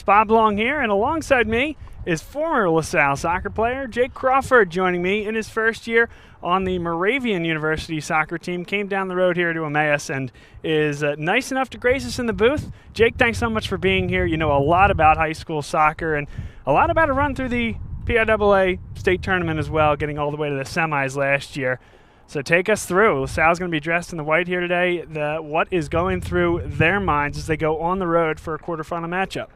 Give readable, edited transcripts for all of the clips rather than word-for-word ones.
Bob Long here, and alongside me is former LaSalle soccer player Jake Crawford, joining me in his first year on the Moravian University soccer team. Came down the road here to Emmaus and is nice enough to grace us in the booth. Jake, thanks so much for being here. You know a lot about high school soccer and a lot about a run through the PIAA state tournament as well, getting all the way to the semis last year. So take us through. LaSalle's going to be dressed in the white here today. What is going through their minds as they go on the road for a quarterfinal matchup?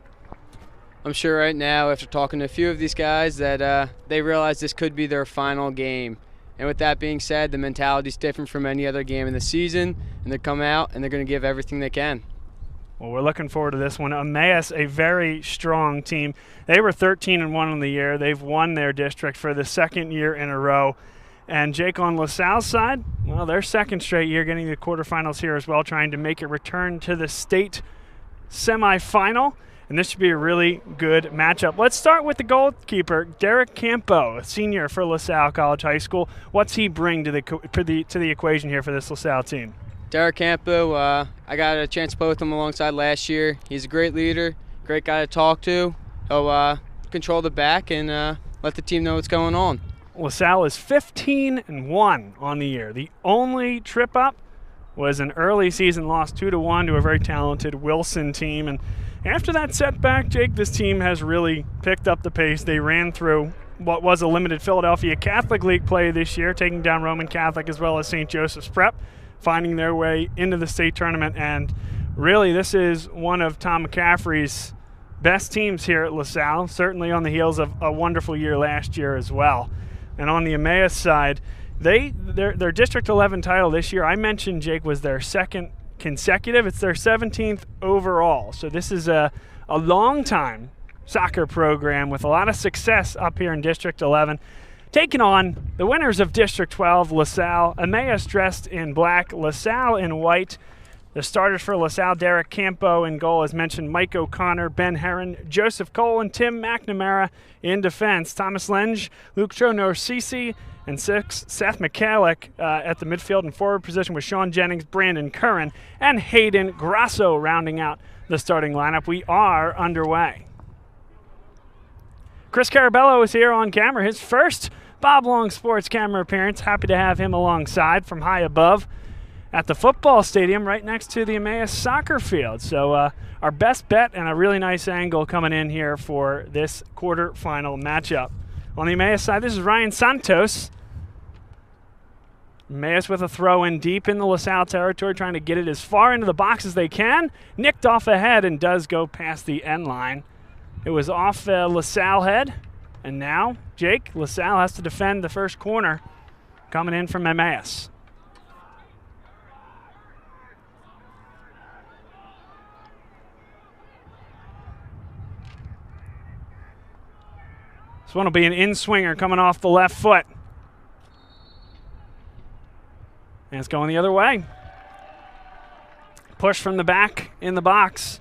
I'm sure right now, after talking to a few of these guys, that they realize this could be their final game. And with that being said, the mentality's different from any other game in the season, and they come out and they're going to give everything they can. Well, we're looking forward to this one. Emmaus, a very strong team. They were 13-1 on the year. They've won their district for the second year in a row. And Jake, on LaSalle's side, well, their second straight year getting the quarterfinals here as well, trying to make a return to the state semifinal. And this should be a really good matchup. Let's start with the goalkeeper, Derek Campo, a senior for LaSalle College High School. What's he bring to the equation here for this LaSalle team? Derek Campo, I got a chance to play with him alongside last year. He's a great leader, great guy to talk to. He'll control the back and let the team know what's going on. LaSalle is 15-1 on the year. The only trip up was an early season loss 2-1 to a very talented Wilson team. And after that setback, Jake, this team has really picked up the pace. They ran through what was a limited Philadelphia Catholic League play this year, taking down Roman Catholic as well as St. Joseph's Prep, finding their way into the state tournament. And really, this is one of Tom McCaffrey's best teams here at LaSalle, certainly on the heels of a wonderful year last year as well. And on the Emmaus side, their District 11 title this year, I mentioned, Jake, was their second consecutive. It's their 17th overall. So this is a long-time soccer program with a lot of success up here in District 11. Taking on the winners of District 12, LaSalle. Emmaus dressed in black, LaSalle in white. The starters for LaSalle, Derek Campo in goal, as mentioned, Mike O'Connor, Ben Herron, Joseph Cole, and Tim McNamara in defense. Thomas Lenge, Luke Chonorsisi, and Seth McCallick at the midfield and forward position with Sean Jennings, Brandon Curran, and Hayden Grasso rounding out the starting lineup. We are underway. Chris Carabello is here on camera, his first Bob Long Sports camera appearance. Happy to have him alongside from high above at the football stadium right next to the Emmaus soccer field. So our best bet and a really nice angle coming in here for this quarterfinal matchup. On the Emmaus side, this is Ryan Santos. Emmaus with a throw in deep in the LaSalle territory, trying to get it as far into the box as they can. Nicked off ahead and does go past the end line. It was off LaSalle head. And now, Jake, LaSalle has to defend the first corner coming in from Emmaus. This one will be an in-swinger coming off the left foot. And it's going the other way. Push from the back in the box.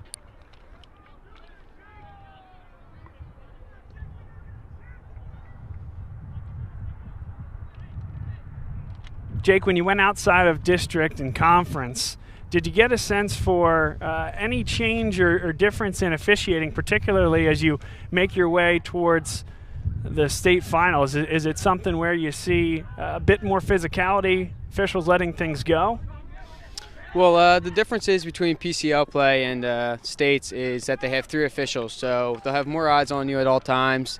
Jake, when you went outside of district and conference, did you get a sense for any change or difference in officiating, particularly as you make your way towards the state finals? Is it something where you see a bit more physicality, officials letting things go? Well, the difference is between PCL play and states is that they have 3 officials, so they'll have more eyes on you at all times.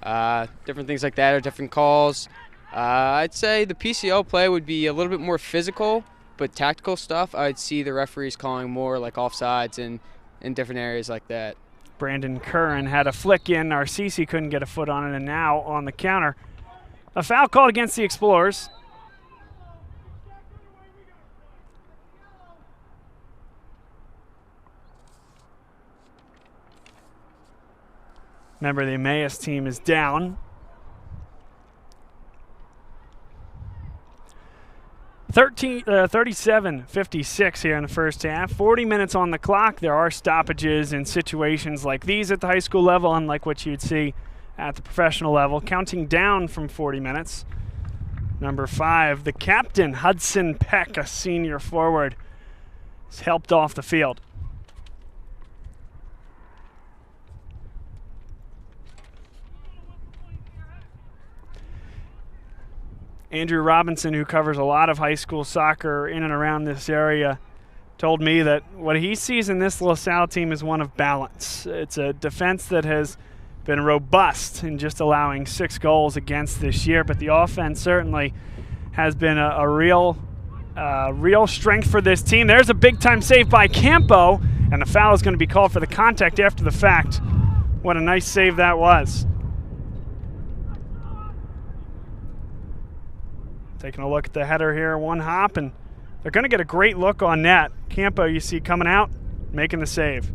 Different things like that, or different calls. I'd say the PCL play would be a little bit more physical, but tactical stuff, I'd see the referees calling more like offsides and in different areas like that. Brandon Curran had a flick in. Narcisi couldn't get a foot on it, and now on the counter. A foul called against the Explorers. Remember, the Emmaus team is down. 37-56 here in the first half. 40 minutes on the clock. There are stoppages in situations like these at the high school level, unlike what you'd see at the professional level. Counting down from 40 minutes. Number 5, the captain, Hudson Peck, a senior forward, is helped off the field. Andrew Robinson, who covers a lot of high school soccer in and around this area, told me that what he sees in this LaSalle team is one of balance. It's a defense that has been robust in just allowing 6 goals against this year, but the offense certainly has been a real strength for this team. There's a big-time save by Campo, and the foul is going to be called for the contact after the fact. What a nice save that was. Taking a look at the header here, one hop, and they're going to get a great look on net. Campo, you see coming out, making the save.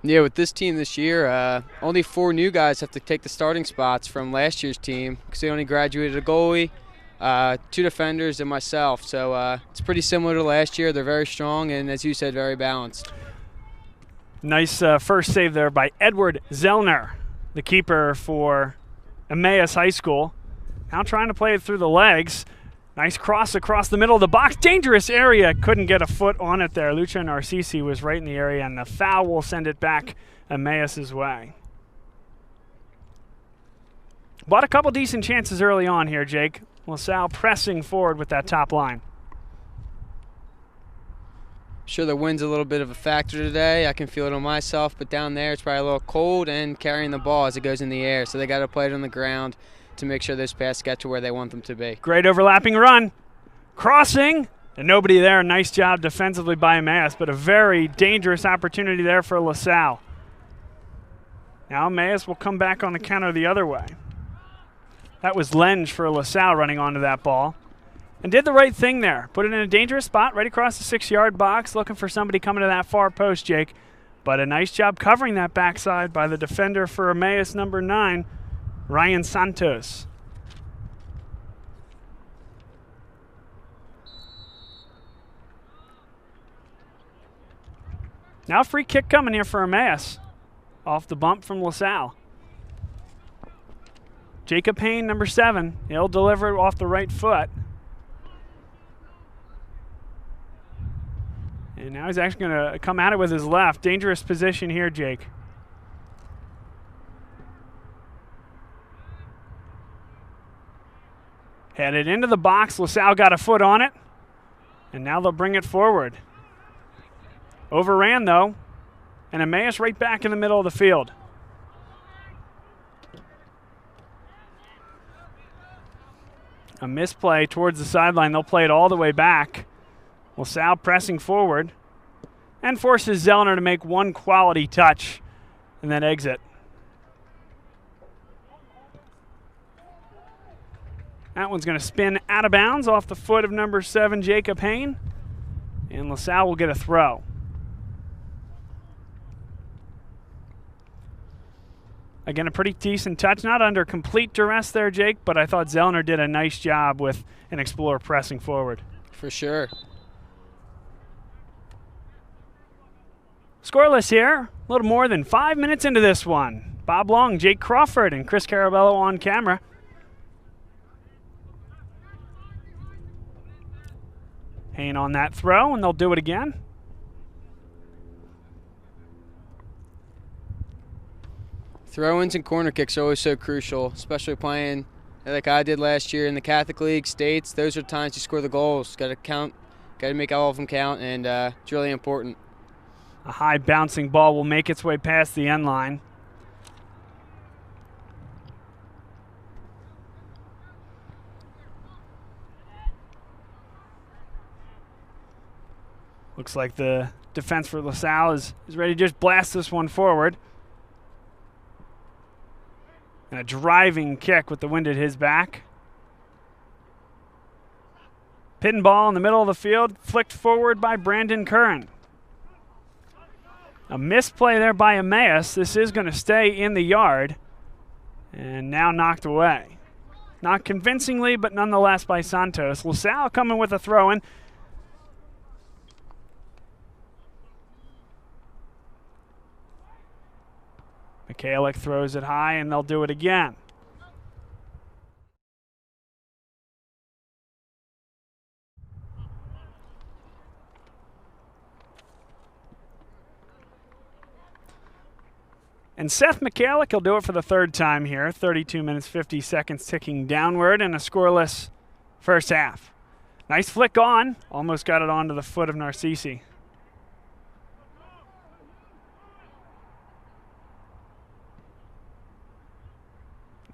Yeah, with this team this year, only 4 new guys have to take the starting spots from last year's team because they only graduated a goalie, 2 defenders, and myself. So it's pretty similar to last year. They're very strong and, as you said, very balanced. Nice first save there by Edward Zellner, the keeper for Emmaus High School. Now trying to play it through the legs. Nice cross across the middle of the box. Dangerous area. Couldn't get a foot on it there. Lucha Narcisi was right in the area, and the foul will send it back Emmaus' way. But a couple decent chances early on here, Jake. LaSalle pressing forward with that top line. Sure, the wind's a little bit of a factor today. I can feel it on myself, but down there it's probably a little cold and carrying the ball as it goes in the air. So they got to play it on the ground to make sure those passes get to where they want them to be. Great overlapping run. Crossing, and nobody there. Nice job defensively by Emmaus, but a very dangerous opportunity there for LaSalle. Now Emmaus will come back on the counter the other way. That was Lenge for LaSalle running onto that ball. And did the right thing there. Put it in a dangerous spot right across the 6-yard box, looking for somebody coming to that far post, Jake. But a nice job covering that backside by the defender for Emmaus, number 9, Ryan Santos. Now a free kick coming here for Emmaus. Off the bump from LaSalle. Jacob Payne, number 7. He'll deliver it off the right foot. And now he's actually going to come at it with his left. Dangerous position here, Jake. Headed into the box. LaSalle got a foot on it. And now they'll bring it forward. Overran, though. And Emmaus right back in the middle of the field. A misplay towards the sideline. They'll play it all the way back. LaSalle pressing forward. And forces Zellner to make one quality touch and then exit. That one's going to spin out of bounds off the foot of number 7, Jacob Payne. And LaSalle will get a throw. Again, a pretty decent touch. Not under complete duress there, Jake, but I thought Zellner did a nice job with an explorer pressing forward. For sure. Scoreless here. A little more than 5 minutes into this one. Bob Long, Jake Crawford, and Chris Carabello on camera. Hayne on that throw, and they'll do it again. Throw-ins and corner kicks are always so crucial, especially playing like I did last year in the Catholic League, States. Those are times you score the goals. Got to count, got to make all of them count, and it's really important. A high bouncing ball will make its way past the end line. Looks like the defense for LaSalle is ready to just blast this one forward. And a driving kick with the wind at his back. Pin ball in the middle of the field, flicked forward by Brandon Curran. A misplay there by Emmaus. This is going to stay in the yard. And now knocked away. Not convincingly, but nonetheless by Santos. LaSalle coming with a throw-in. Michalik throws it high, and they'll do it again. And Seth Michalik will do it for the third time here. 32 minutes, 50 seconds ticking downward and a scoreless first half. Nice flick on. Almost got it onto the foot of Narcisi.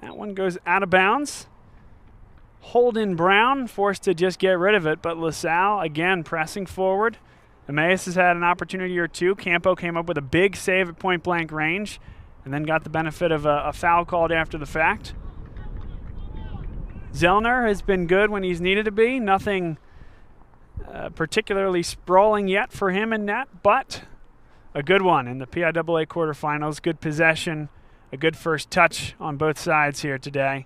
That one goes out of bounds. Holden Brown forced to just get rid of it, but LaSalle again pressing forward. Emmaus has had an opportunity or two. Campo came up with a big save at point-blank range and then got the benefit of a foul called after the fact. Zellner has been good when he's needed to be. Nothing particularly sprawling yet for him in net, but a good one in the PIAA quarterfinals. Good possession, a good first touch on both sides here today.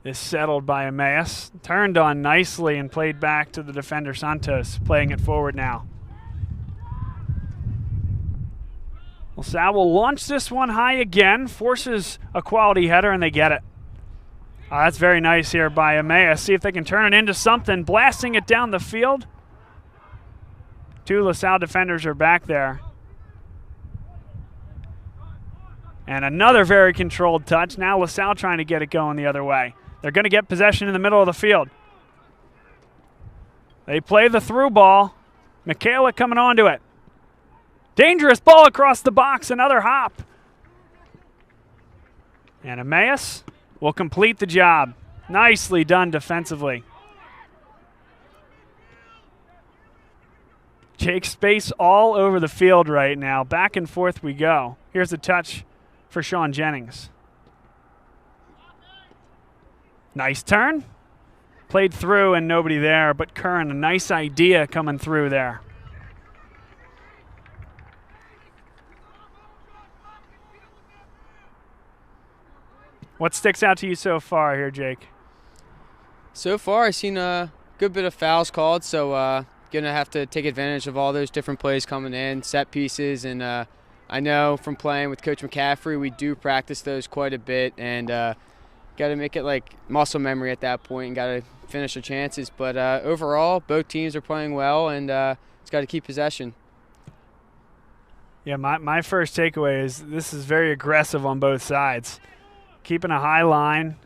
Is settled by Emmaus. Turned on nicely and played back to the defender Santos, playing it forward now. Well, Salle will launch this one high again, forces a quality header, and they get it. That's very nice here by Emmaus. See if they can turn it into something, blasting it down the field. Two LaSalle defenders are back there. And another very controlled touch. Now LaSalle trying to get it going the other way. They're going to get possession in the middle of the field. They play the through ball. Michalik coming onto it. Dangerous ball across the box, another hop. And Emmaus will complete the job. Nicely done defensively. Jake, space all over the field right now. Back and forth we go. Here's a touch for Sean Jennings. Nice turn. Played through and nobody there, but Curran, a nice idea coming through there. What sticks out to you so far here, Jake? So far, I've seen a good bit of fouls called, so going to have to take advantage of all those different plays coming in, set pieces, and I know from playing with Coach McCaffrey, we do practice those quite a bit, and got to make it like muscle memory at that point and got to finish our chances. But overall, both teams are playing well, and it's got to keep possession. Yeah, my first takeaway is this is very aggressive on both sides. Keeping a high line.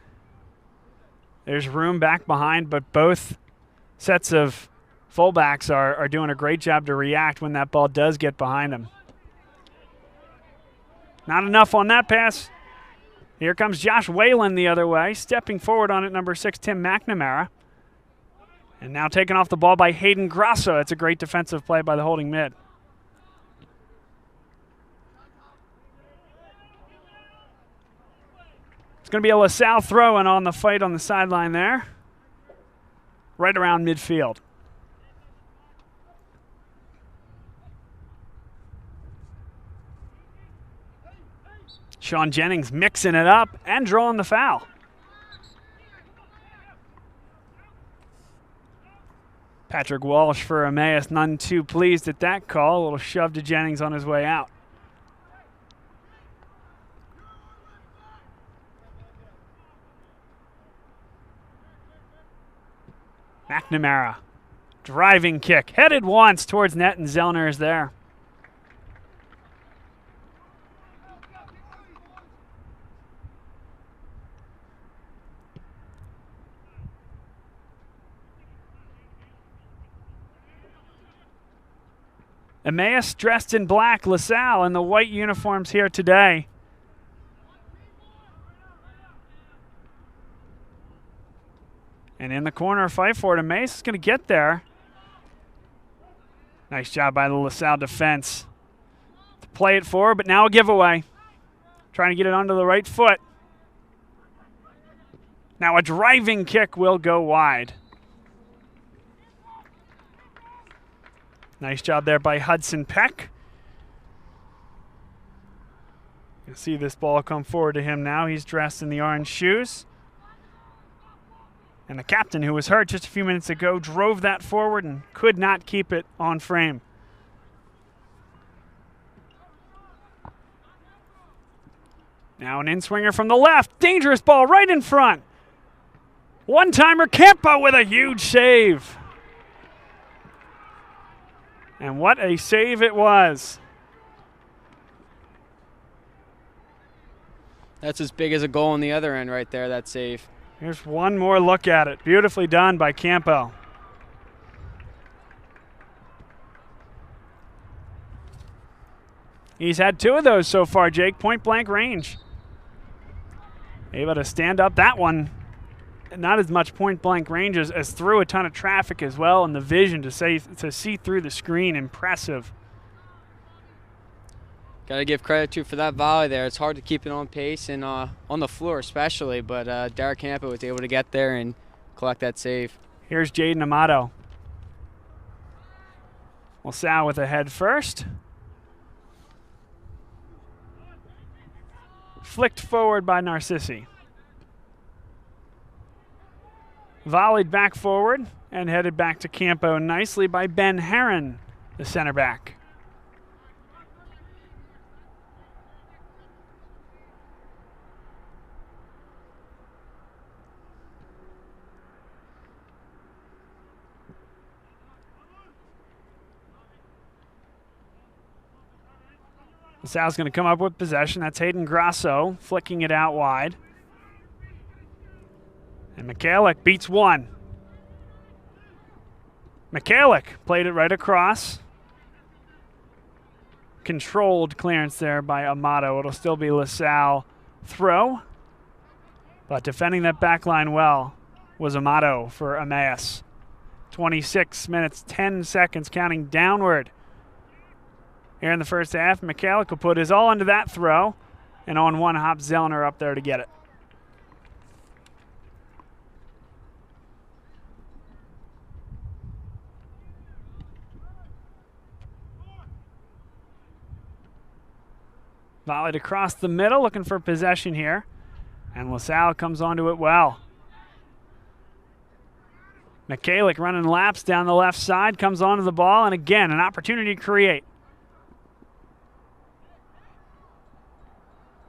There's room back behind, but both sets of fullbacks are doing a great job to react when that ball does get behind them. Not enough on that pass. Here comes Josh Whalen the other way, stepping forward on it, number 6, Tim McNamara. And now taken off the ball by Hayden Grasso. It's a great defensive play by the holding mid. It's going to be a LaSalle throw-in on the fight on the sideline there. Right around midfield. Sean Jennings mixing it up and drawing the foul. Patrick Walsh for Emmaus, none too pleased at that call. A little shove to Jennings on his way out. McNamara, driving kick, headed once towards net, and Zellner is there. Emmaus dressed in black, LaSalle in the white uniforms here today. And in the corner fight for it, Emmaus is going to get there. Nice job by the LaSalle defense to play it forward, but now a giveaway. Trying to get it onto the right foot. Now a driving kick will go wide. Nice job there by Hudson Peck. You can see this ball come forward to him now. He's dressed in the orange shoes. And the captain, who was hurt just a few minutes ago, drove that forward and could not keep it on frame. Now an in-swinger from the left. Dangerous ball right in front. One-timer Campo with a huge save. And what a save it was. That's as big as a goal on the other end right there, that save. Here's one more look at it. Beautifully done by Campo. He's had 2 of those so far, Jake. Point blank range. Able to stand up that one. Not as much point blank range as through a ton of traffic as well, and the vision to see through the screen, impressive. Got to give credit to for that volley there. It's hard to keep it on pace and on the floor especially, but Derek Campo was able to get there and collect that save. Here's Jaden Amato. Salle with a head first. Flicked forward by Narcissi. Volleyed back forward and headed back to Campo nicely by Ben Herron, the center back. Sal's going to come up with possession. That's Hayden Grasso flicking it out wide. And Michalik beats one. Michalik played it right across. Controlled clearance there by Amato. It'll still be LaSalle throw. But defending that back line well was Amato for Emmaus. 26 minutes, 10 seconds counting downward. Here in the first half, Michalik will put his all into that throw, and on one hop, Zellner up there to get it. Volleyed across the middle, looking for possession here, and LaSalle comes onto it well. Michalik running laps down the left side, comes onto the ball, and again, an opportunity to create.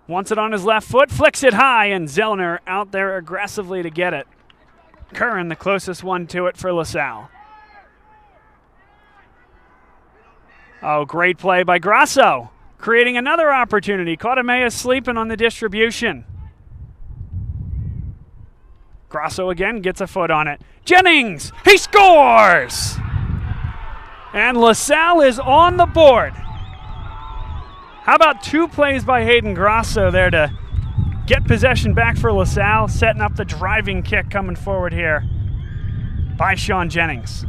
Wants it on his left foot, flicks it high, and Zellner out there aggressively to get it. Curran, the closest one to it for LaSalle. Oh, great play by Grasso, creating another opportunity. Caught Emmaus sleeping on the distribution. Grasso again gets a foot on it. Jennings, he scores! And LaSalle is on the board. How about 2 plays by Hayden Grasso there to get possession back for LaSalle, setting up the driving kick coming forward here by Sean Jennings.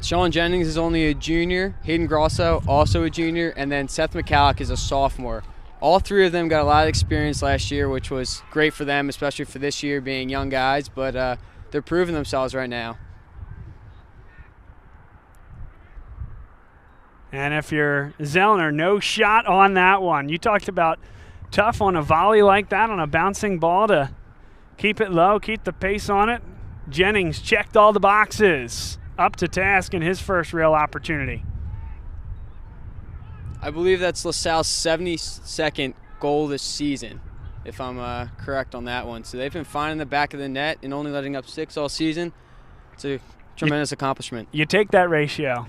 Sean Jennings is only a junior, Hayden Grasso also a junior, and then Seth Michalik is a sophomore. All 3 of them got a lot of experience last year, which was great for them, especially for this year being young guys, but they're proving themselves right now. And if you're Zellner, no shot on that one. You talked about tough on a volley like that, on a bouncing ball to keep it low, keep the pace on it. Jennings checked all the boxes, up to task in his first real opportunity. I believe that's LaSalle's 72nd goal this season, if I'm correct on that one. So they've been finding the back of the net and only letting up 6 all season. It's a tremendous accomplishment. You take that ratio.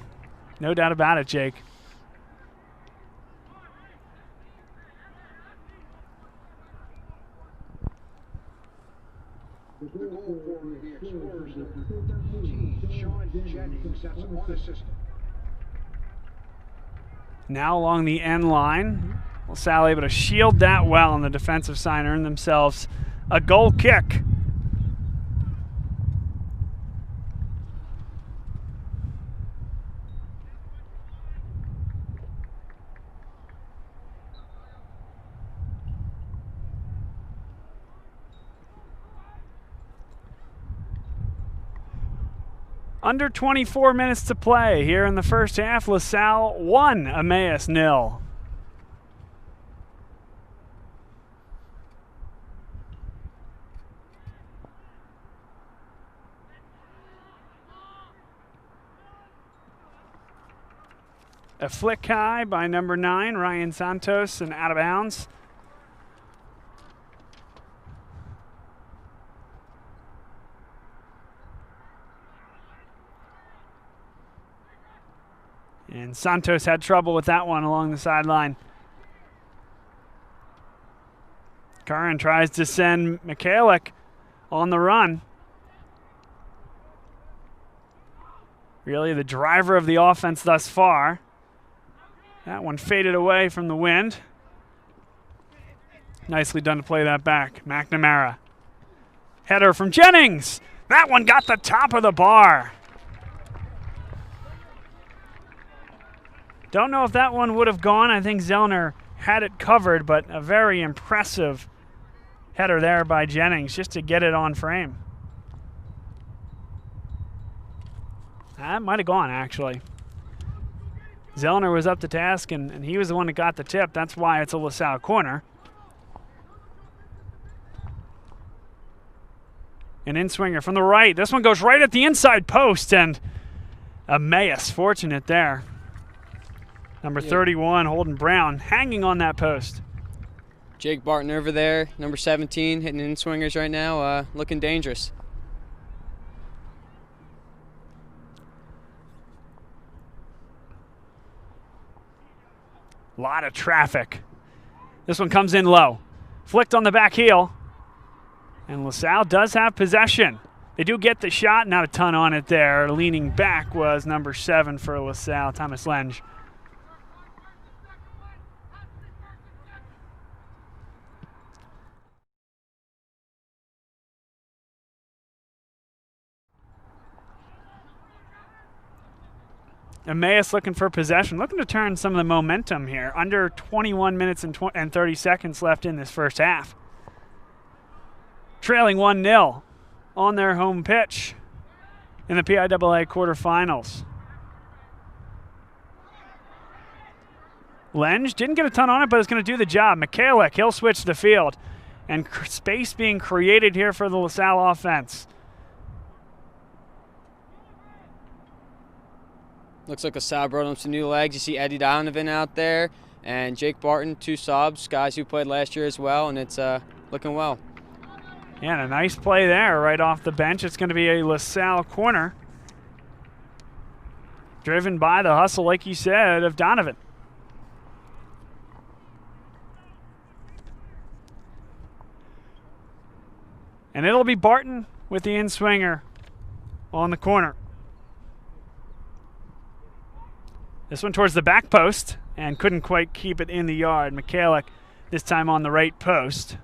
No doubt about it, Jake. Now along the end line, Salle able to shield that well on the defensive side, earn themselves a goal kick. Under 24 minutes to play here in the first half. LaSalle 1, Emmaus 0. A flick high by number 9, Ryan Santos, and out of bounds. And Santos had trouble with that one along the sideline. Curran tries to send Michalik on the run. Really the driver of the offense thus far. That one faded away from the wind. Nicely done to play that back. McNamara. Header from Jennings. That one got the top of the bar. Don't know if that one would have gone. I think Zellner had it covered, but a very impressive header there by Jennings just to get it on frame. That might have gone, actually. Zellner was up to task, and he was the one that got the tip. That's why it's a LaSalle corner. An in-swinger from the right. This one goes right at the inside post, and Emmaus fortunate there. Number 31, Holden Brown, hanging on that post. Jake Barton over there, number 17, hitting in-swingers right now, looking dangerous. A lot of traffic. This one comes in low. Flicked on the back heel. And LaSalle does have possession. They do get the shot, not a ton on it there. Leaning back was number 7 for LaSalle, Thomas Lenge. Emmaus looking for possession, looking to turn some of the momentum here. Under 21 minutes and 30 seconds left in this first half. Trailing 1-0 on their home pitch in the PIAA quarterfinals. Lenge didn't get a ton on it, but it's going to do the job. Michalik, he'll switch the field. And space being created here for the LaSalle offense. Looks like LaSalle brought him some new legs. You see Eddie Donovan out there and Jake Barton, 2 subs, guys who played last year as well, and it's looking well. Yeah, and a nice play there right off the bench. It's going to be a LaSalle corner. Driven by the hustle, like you said, of Donovan. And it'll be Barton with the in-swinger on the corner. This one towards the back post and couldn't quite keep it in the yard. Michalik this time on the right post.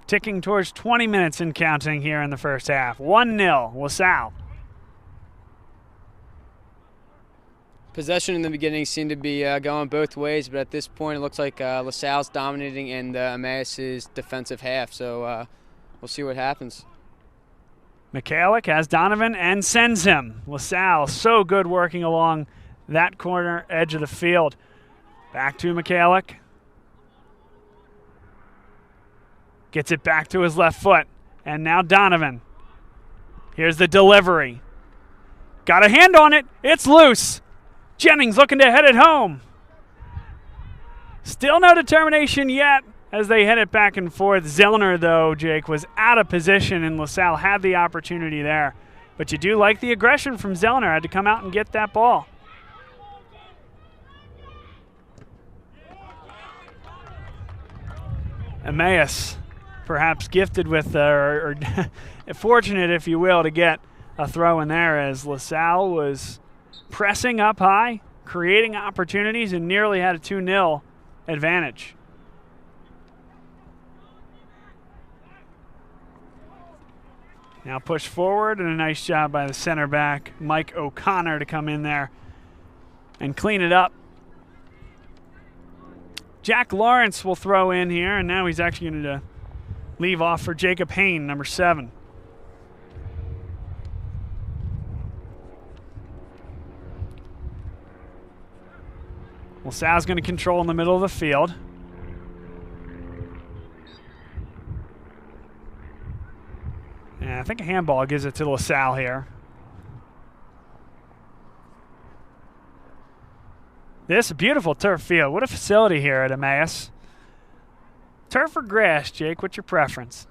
Ticking towards 20 minutes and counting here in the first half. 1-0, LaSalle. Possession in the beginning seemed to be going both ways, but at this point it looks like LaSalle's dominating in Emmaus' defensive half, so we'll see what happens. Michalik has Donovan and sends him. LaSalle so good working along that corner edge of the field. Back to Michalik. Gets it back to his left foot. And now Donovan. Here's the delivery. Got a hand on it. It's loose. Jennings looking to head it home. Still no determination yet as they head it back and forth. Zellner, though, Jake, was out of position, and LaSalle had the opportunity there. But you do like the aggression from Zellner. Had to come out and get that ball. Emmaus, perhaps gifted with, or fortunate, if you will, to get a throw in there as LaSalle was pressing up high, creating opportunities, and nearly had a 2-0 advantage. Now push forward, and a nice job by the center back, Mike O'Connor, to come in there and clean it up. Jack Lawrence will throw in here, and now he's actually going to leave off for Jacob Hain, number 7. LaSalle's going to control in the middle of the field. I think a handball gives it to LaSalle here. This is a beautiful turf field. What a facility here at Emmaus. Turf or grass, Jake? What's your preference?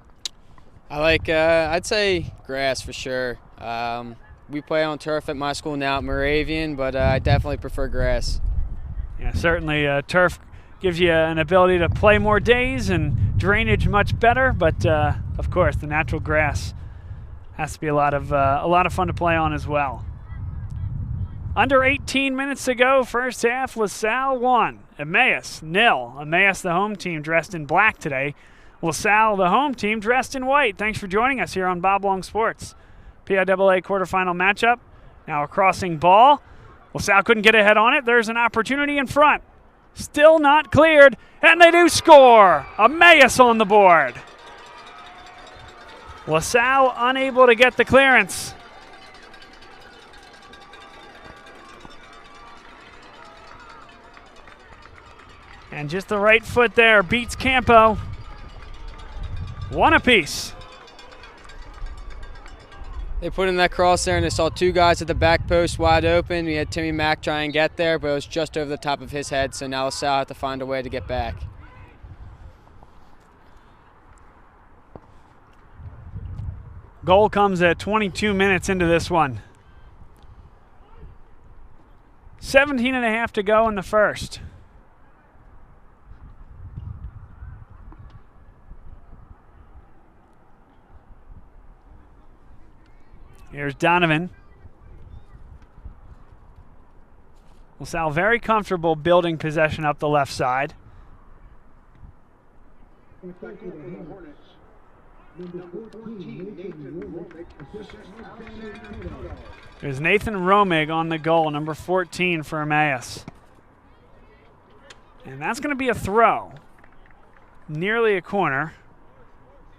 I like, I'd say grass for sure. We play on turf at my school now at Moravian, but I definitely prefer grass. Yeah, certainly turf gives you an ability to play more days and drainage much better, but of course the natural grass has to be a lot of fun to play on as well. Under 18 minutes to go, first half. LaSalle 1, Emmaus 0. Emmaus, the home team, dressed in black today. LaSalle, the home team, dressed in white. Thanks for joining us here on Bob Long Sports. PIAA quarterfinal matchup. Now a crossing ball. LaSalle couldn't get ahead on it. There's an opportunity in front. Still not cleared, and they do score. Emmaus on the board. LaSalle unable to get the clearance. And just the right foot there beats Campo. One apiece. They put in that cross there, and they saw two guys at the back post wide open. We had Timmy Mack try and get there, but it was just over the top of his head, so now LaSalle had to find a way to get back. Goal comes at 22 minutes into this one. 17 and a half to go in the first. Here's Donovan. LaSalle very comfortable building possession up the left side. There's Nathan Romig on the goal, number 14 for Emmaus. And that's going to be a throw. Nearly a corner.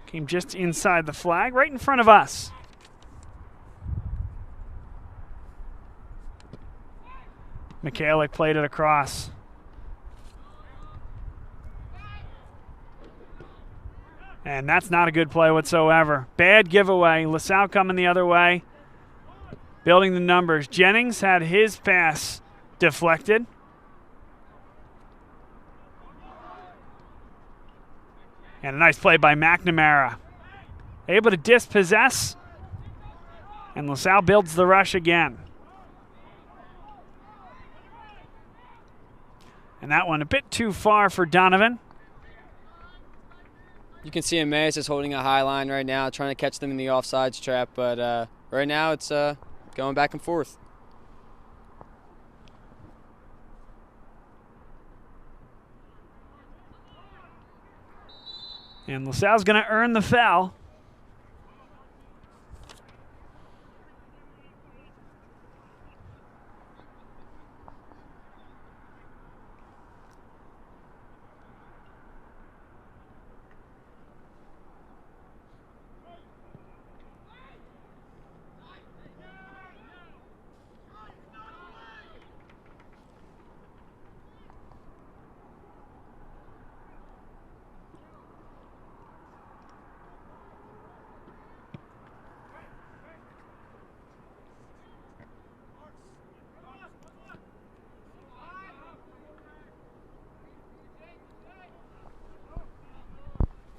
Came just inside the flag, right in front of us. Michalik played it across. And that's not a good play whatsoever. Bad giveaway. LaSalle coming the other way. Building the numbers. Jennings had his pass deflected. And a nice play by McNamara. Able to dispossess. And LaSalle builds the rush again. And that one a bit too far for Donovan. You can see Emmaus is holding a high line right now, trying to catch them in the offsides trap, but right now it's going back and forth. And LaSalle's going to earn the foul.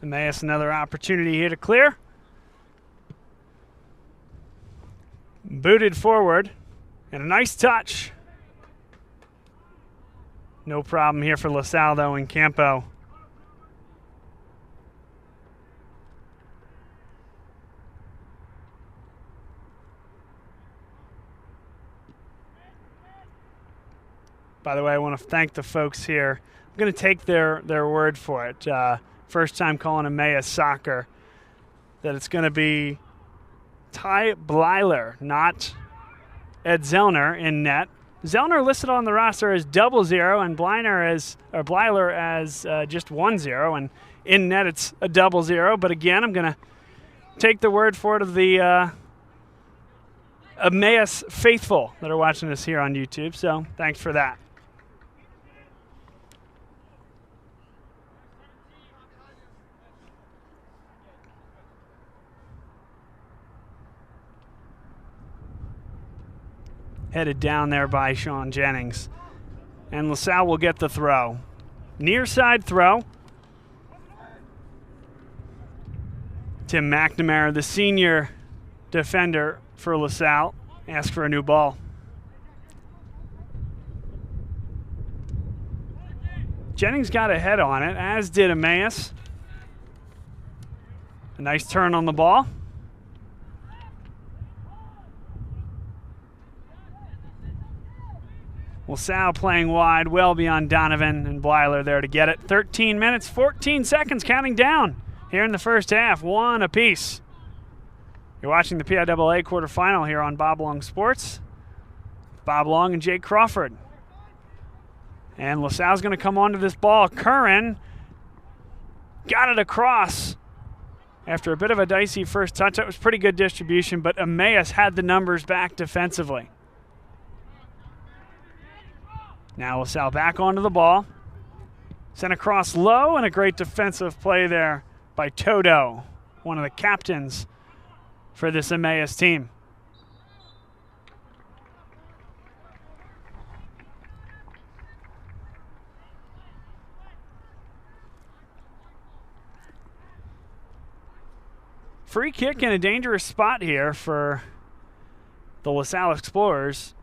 Emmaus another opportunity here to clear. Booted forward, and a nice touch. No problem here for LaSalle, though, in Campo. By the way, I want to thank the folks here. I'm going to take their word for it. First time calling Emmaus soccer, that it's going to be Ty Bleiler, not Ed Zellner in net. Zellner listed on the roster as 00 and Bleiler as just 10, and in net it's a 00. But again, I'm going to take the word for it of the Emmaus faithful that are watching us here on YouTube. So thanks for that. headed down there by Sean Jennings. And LaSalle will get the throw. Near side throw. Tim McNamara, the senior defender for LaSalle, asks for a new ball. Jennings got a head on it, as did Emmaus. A nice turn on the ball. LaSalle playing wide, well beyond Donovan and Blyler there to get it. 13 minutes, 14 seconds counting down here in the first half, 1 apiece. You're watching the PIAA quarterfinal here on Bob Long Sports. Bob Long and Jake Crawford. And LaSalle's going to come onto this ball. Curran got it across after a bit of a dicey first touch. That was pretty good distribution, but Emmaus had the numbers back defensively. Now LaSalle back onto the ball. Sent across low, and a great defensive play there by Toto, one of the captains for this Emmaus team. Free kick in a dangerous spot here for the LaSalle Explorers.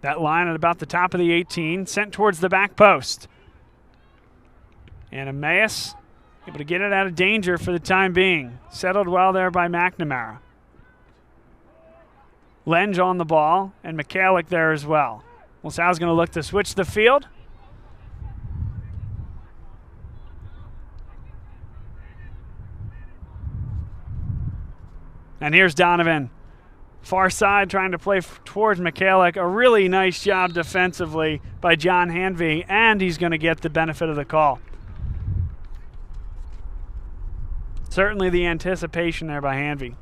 That line at about the top of the 18, sent towards the back post. And Emmaus able to get it out of danger for the time being. Settled well there by McNamara. Lenge on the ball, and McCallick there as well. LaSalle's going to look to switch the field. And here's Donovan. Far side trying to play towards McCallick. A really nice job defensively by John Hanvey, and he's going to get the benefit of the call. Certainly the anticipation there by Hanvey.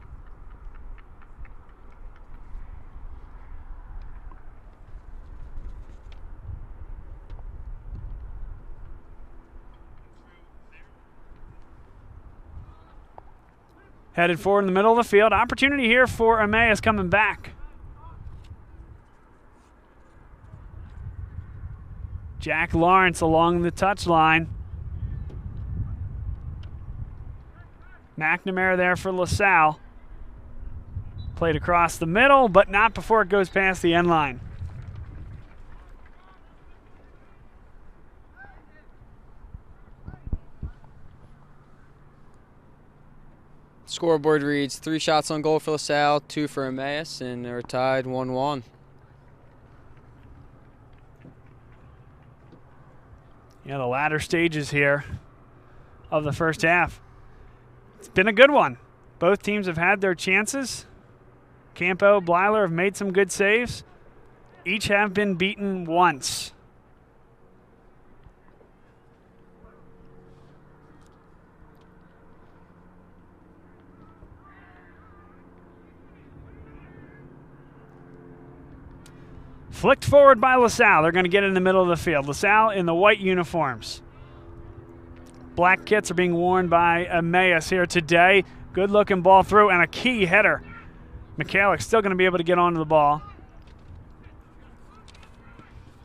Headed forward in the middle of the field. Opportunity here for Emmaus coming back. Jack Lawrence along the touchline. McNamara there for LaSalle. Played across the middle, but not before it goes past the end line. Scoreboard reads 3 shots on goal for LaSalle, 2 for Emmaus, and they're tied 1-1. Yeah, the latter stages here of the first half. It's been a good one. Both teams have had their chances. Campo, Blyler have made some good saves. Each have been beaten once. Flicked forward by LaSalle. They're going to get in the middle of the field. LaSalle in the white uniforms. Black kits are being worn by Emmaus here today. Good looking ball through and a key header. McCallick still going to be able to get onto the ball.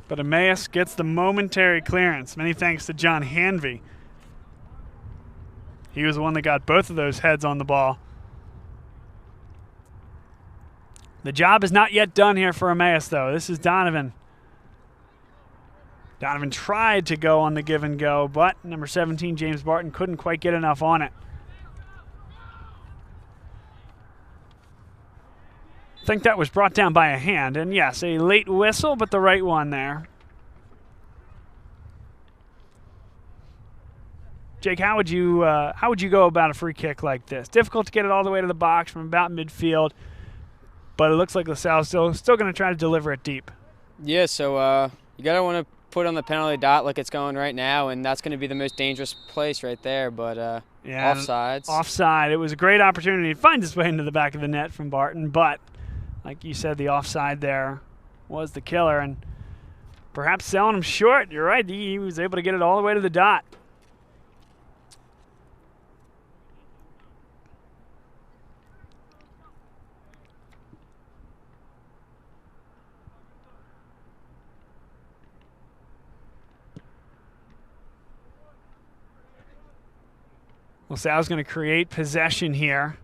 But Emmaus gets the momentary clearance. Many thanks to John Hanvey. He was the one that got both of those heads on the ball. The job is not yet done here for Emmaus, though. This is Donovan. Donovan tried to go on the give and go, but number 17, James Barton, couldn't quite get enough on it. I think that was brought down by a hand, and yes, a late whistle, but the right one there. Jake, how would you go about a free kick like this? Difficult to get it all the way to the box from about midfield. But it looks like LaSalle's still going to try to deliver it deep. Yeah, so you got to want to put on the penalty dot like it's going right now, and that's going to be the most dangerous place right there. But yeah, offsides. Offside. It was a great opportunity to find its way into the back of the net from Barton, but like you said, the offside there was the killer, and perhaps selling him short. You're right. He was able to get it all the way to the dot. LaSalle's going to create possession here,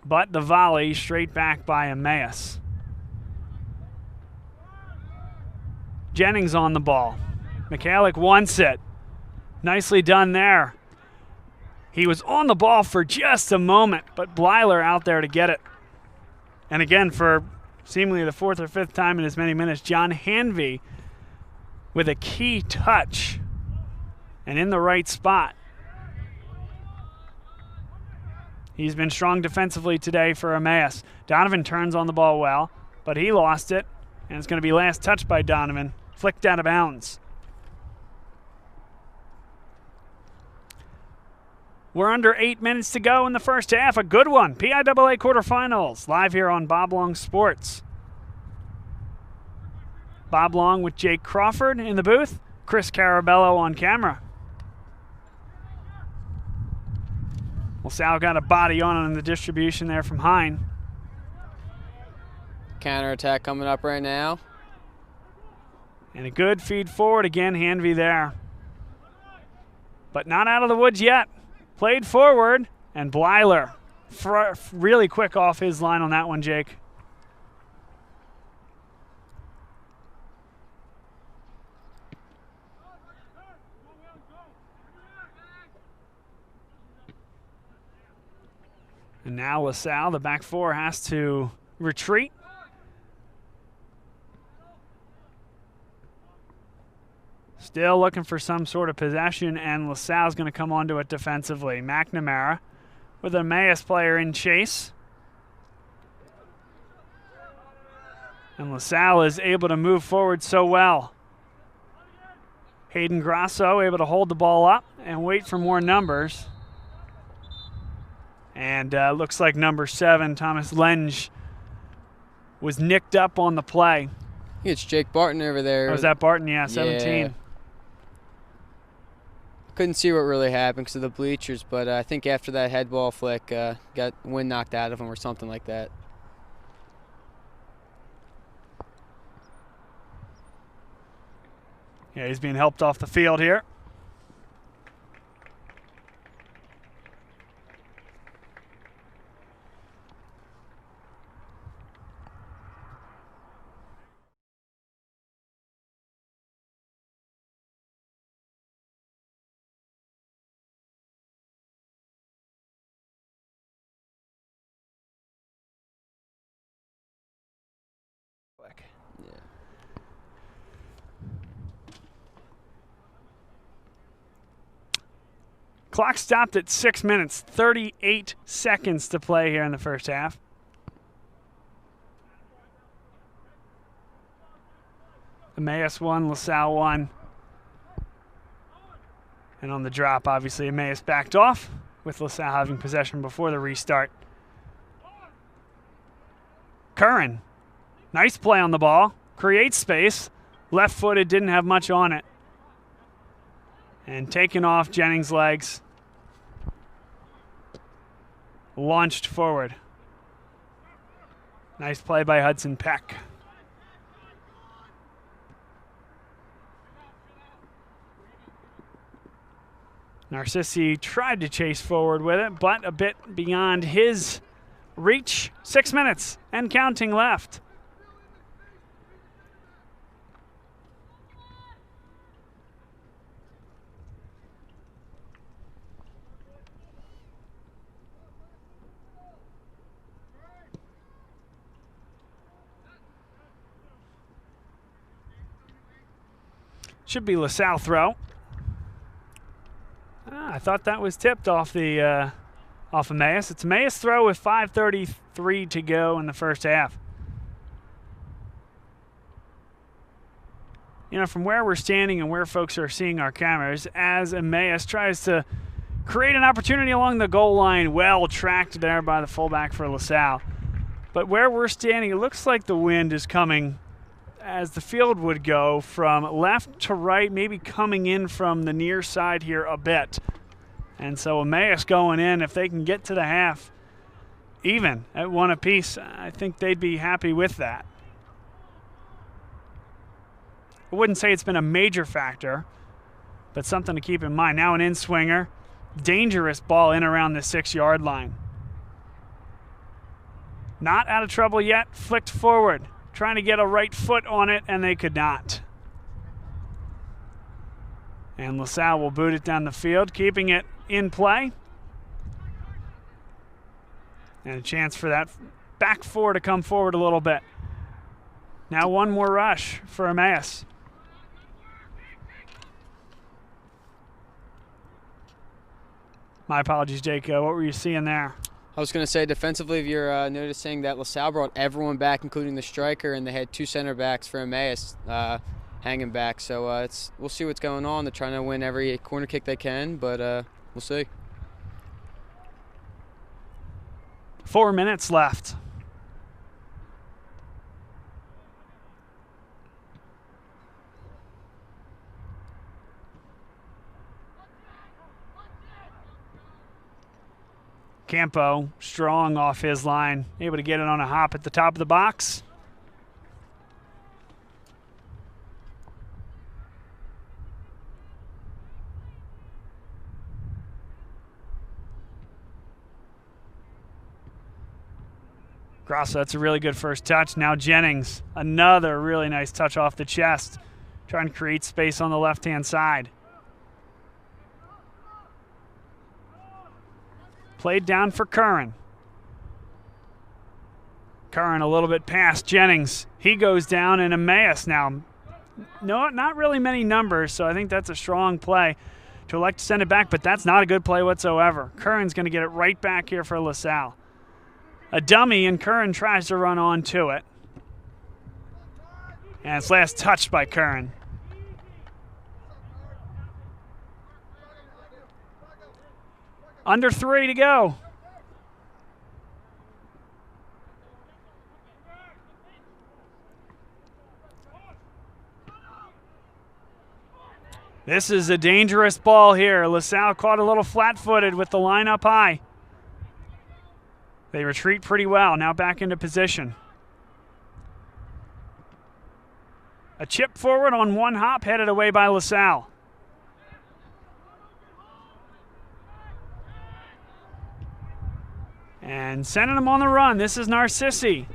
but the volley straight back by Emmaus. Jennings on the ball. Michalik wants it. Nicely done there. He was on the ball for just a moment, but Blyler out there to get it. And again, for seemingly the fourth or fifth time in as many minutes, John Hanvey with a key touch and in the right spot. He's been strong defensively today for Emmaus. Donovan turns on the ball well, but he lost it, and it's going to be last touch by Donovan, flicked out of bounds. We're under 8 minutes to go in the first half. A good one. PIAA quarterfinals, live here on Bob Long Sports. Bob Long with Jake Crawford in the booth, Chris Carabello on camera. Sal got a body on in the distribution there from Hine. Counterattack coming up right now. And a good feed forward again, Hanvey there. But not out of the woods yet. Played forward, and Blyler really quick off his line on that one, Jake. And now LaSalle, the back four, has to retreat. Still looking for some sort of possession, and LaSalle's going to come onto it defensively. McNamara with an Emmaus player in chase. And LaSalle is able to move forward so well. Hayden Grasso able to hold the ball up and wait for more numbers. And looks like number 7, Thomas Lenge, was nicked up on the play. It's Jake Barton over there. Oh, was that Barton? Yeah, 17. Yeah. Couldn't see what really happened because of the bleachers, but I think after that head ball flick, got wind knocked out of him or something like that. Yeah, he's being helped off the field here. Yeah. Clock stopped at 6 minutes, 38 seconds to play here in the first half. Emmaus 1, LaSalle 1. And on the drop, obviously, Emmaus backed off with LaSalle having possession before the restart. Curran, nice play on the ball. Creates space. Left-footed, didn't have much on it. And taken off Jennings' legs. Launched forward. Nice play by Hudson Peck. Narcissi tried to chase forward with it, but a bit beyond his reach. 6 minutes and counting left. Should be LaSalle throw. I thought that was tipped off the off Emmaus. It's Emmaus throw with 5:33 to go in the first half. You know, from where we're standing and where folks are seeing our cameras, as Emmaus tries to create an opportunity along the goal line, well tracked there by the fullback for LaSalle. But where we're standing, it looks like the wind is coming, as the field would go, from left to right, maybe coming in from the near side here a bit. And so Emmaus going in, if they can get to the half even at 1 apiece, I think they'd be happy with that. I wouldn't say it's been a major factor, but something to keep in mind. Now an in-swinger, dangerous ball in around the 6-yard line. Not out of trouble yet, flicked forward, trying to get a right foot on it, and they could not. And LaSalle will boot it down the field, keeping it in play. And a chance for that back four to come forward a little bit. Now one more rush for Emmaus. My apologies, Jake. What were you seeing there? I was going to say, defensively, if you're noticing that LaSalle brought everyone back, including the striker, and they had 2 center backs for Emmaus hanging back. So we'll see what's going on. They're trying to win every corner kick they can, but we'll see. 4 minutes left. Campo strong off his line, able to get it on a hop at the top of the box. Grosso, that's a really good first touch. Now Jennings, another really nice touch off the chest, trying to create space on the left-hand side. Played down for Curran. Curran a little bit past Jennings. He goes down, and Emmaus now. No, not really many numbers, so I think that's a strong play to elect to send it back, but that's not a good play whatsoever. Curran's going to get it right back here for LaSalle. A dummy, and Curran tries to run on to it. And it's last touched by Curran. Under 3 to go. This is a dangerous ball here. LaSalle caught a little flat-footed with the line up high. They retreat pretty well. Now back into position. A chip forward on one hop, headed away by LaSalle. And sending them on the run. This is Narcissi.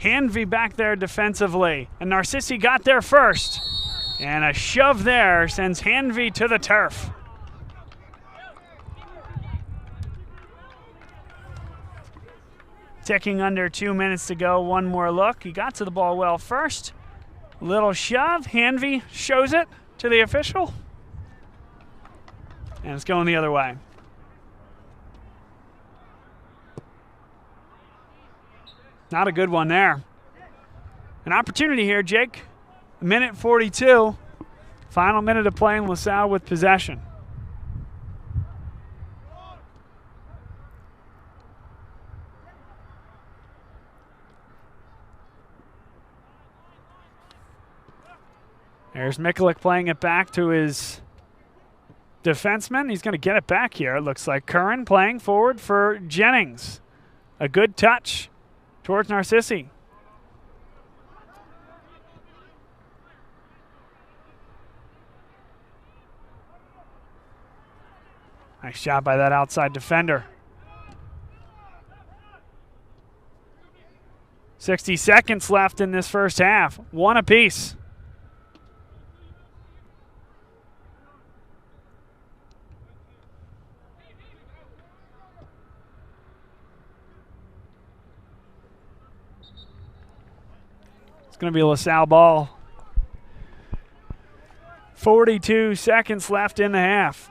Hanvey back there defensively. And Narcissi got there first. And a shove there sends Hanvey to the turf. Ticking under 2 minutes to go. One more look. He got to the ball well first. Little shove. Hanvey shows it to the official. And it's going the other way. Not a good one there. An opportunity here, Jake. A minute 42. Final minute of play in LaSalle with possession. There's Mikulik playing it back to his defenseman. He's going to get it back here. It looks like Curran playing forward for Jennings. A good touch towards Narcissi. Nice shot by that outside defender. 60 seconds left in this first half. One apiece. Going to be a LaSalle ball. 42 seconds left in the half.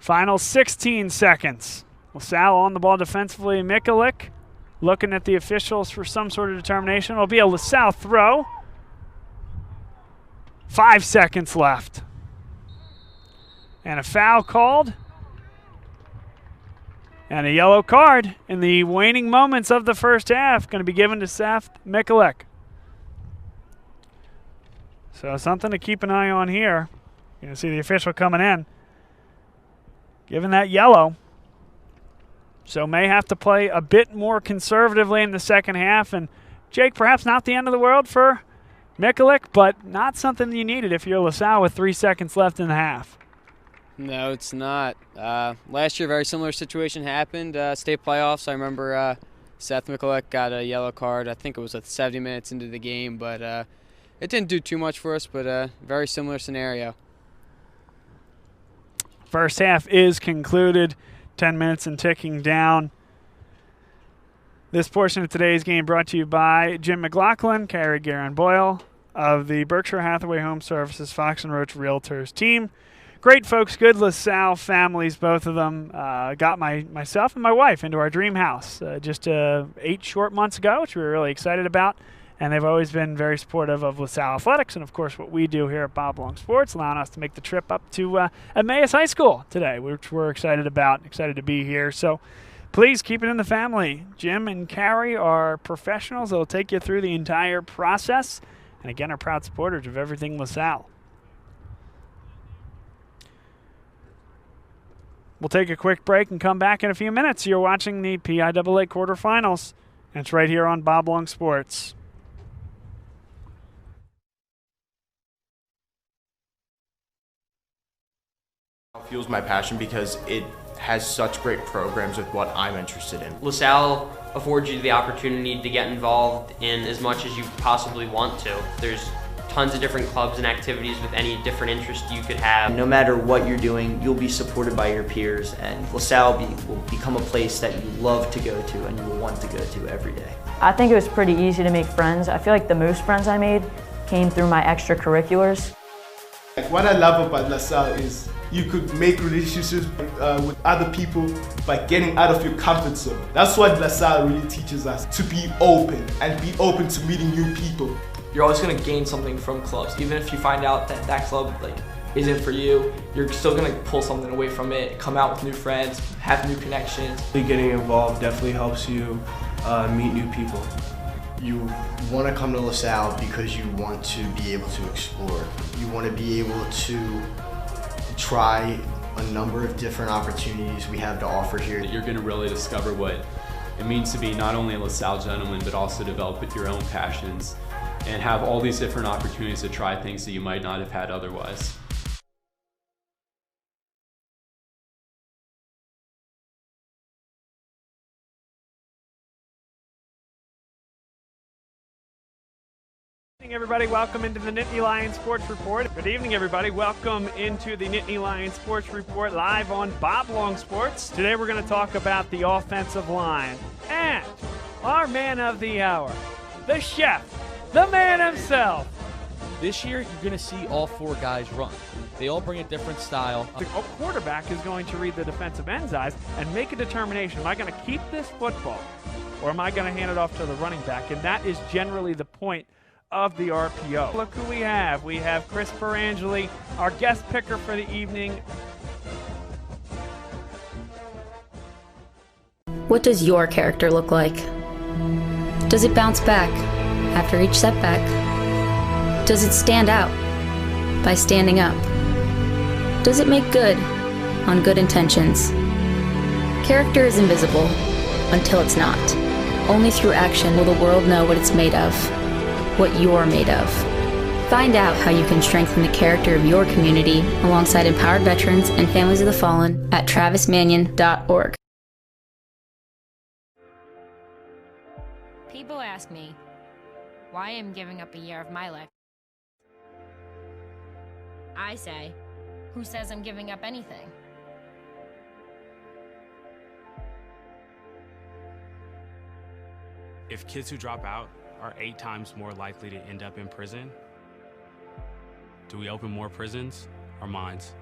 Final 16 seconds. LaSalle on the ball defensively. Mikulik looking at the officials for some sort of determination. It'll be a LaSalle throw. 5 seconds left. And a foul called. And a yellow card in the waning moments of the first half. Going to be given to Seth Mikulik. So something to keep an eye on here. You can see the official coming in, giving that yellow. So may have to play a bit more conservatively in the second half. And Jake, perhaps not the end of the world for Mikulik, but not something you needed if you're LaSalle with 3 seconds left in the half. No, it's not. Last year, a very similar situation happened. State playoffs, I remember Seth Mikulik got a yellow card. I think it was 70 minutes into the game, but it didn't do too much for us, but a very similar scenario. First half is concluded. 10 minutes and ticking down. This portion of today's game brought to you by Jim McLaughlin, Carrie Guerin Boyle of the Berkshire Hathaway Home Services Fox & Roach Realtors team. Great folks, good LaSalle families, both of them. Got myself and my wife into our dream house just 8 short months ago, which we were really excited about. And they've always been very supportive of LaSalle athletics and, of course, what we do here at Bob Long Sports, allowing us to make the trip up to Emmaus High School today, which we're excited about, excited to be here. So please keep it in the family. Jim and Carrie are professionals. They'll take you through the entire process. And, again, are proud supporters of everything LaSalle. We'll take a quick break and come back in a few minutes. You're watching the PIAA quarterfinals, and it's right here on Bob Long Sports. Fuels my passion because it has such great programs with what I'm interested in. LaSalle affords you the opportunity to get involved in as much as you possibly want to. There's tons of different clubs and activities with any different interest you could have. No matter what you're doing, you'll be supported by your peers, and LaSalle will become a place that you love to go to and you will want to go to every day. I think it was pretty easy to make friends. I feel like the most friends I made came through my extracurriculars. What I love about LaSalle is you could make relationships with other people by getting out of your comfort zone. That's what LaSalle really teaches us, to be open and be open to meeting new people. You're always going to gain something from clubs. Even if you find out that that club isn't for you, you're still going to pull something away from it, come out with new friends, have new connections. Getting involved definitely helps you meet new people. You want to come to LaSalle because you want to be able to explore. You want to be able to try a number of different opportunities we have to offer here. You're going to really discover what it means to be not only a LaSalle gentleman, but also develop with your own passions and have all these different opportunities to try things that you might not have had otherwise. Good evening, everybody. Welcome into the Nittany Lions Sports Report. Good evening, everybody. Welcome into the Nittany Lions Sports Report live on Bob Long Sports. Today we're going to talk about the offensive line and our man of the hour, the chef, the man himself. This year, you're going to see all 4 guys run. They all bring a different style. The quarterback is going to read the defensive end's eyes and make a determination. Am I going to keep this football or am I going to hand it off to the running back? And that is generally the point of the RPO. Look who we have. We have Chris Perangeli, our guest picker for the evening. What does your character look like? Does it bounce back after each setback? Does it stand out by standing up? Does it make good on good intentions? Character is invisible until it's not. Only through action will the world know what it's made of. What you're made of. Find out how you can strengthen the character of your community alongside empowered veterans and families of the fallen at travismanion.org. People ask me why I'm giving up a year of my life. I say, who says I'm giving up anything? If kids who drop out are 8 times more likely to end up in prison, do we open more prisons or mines?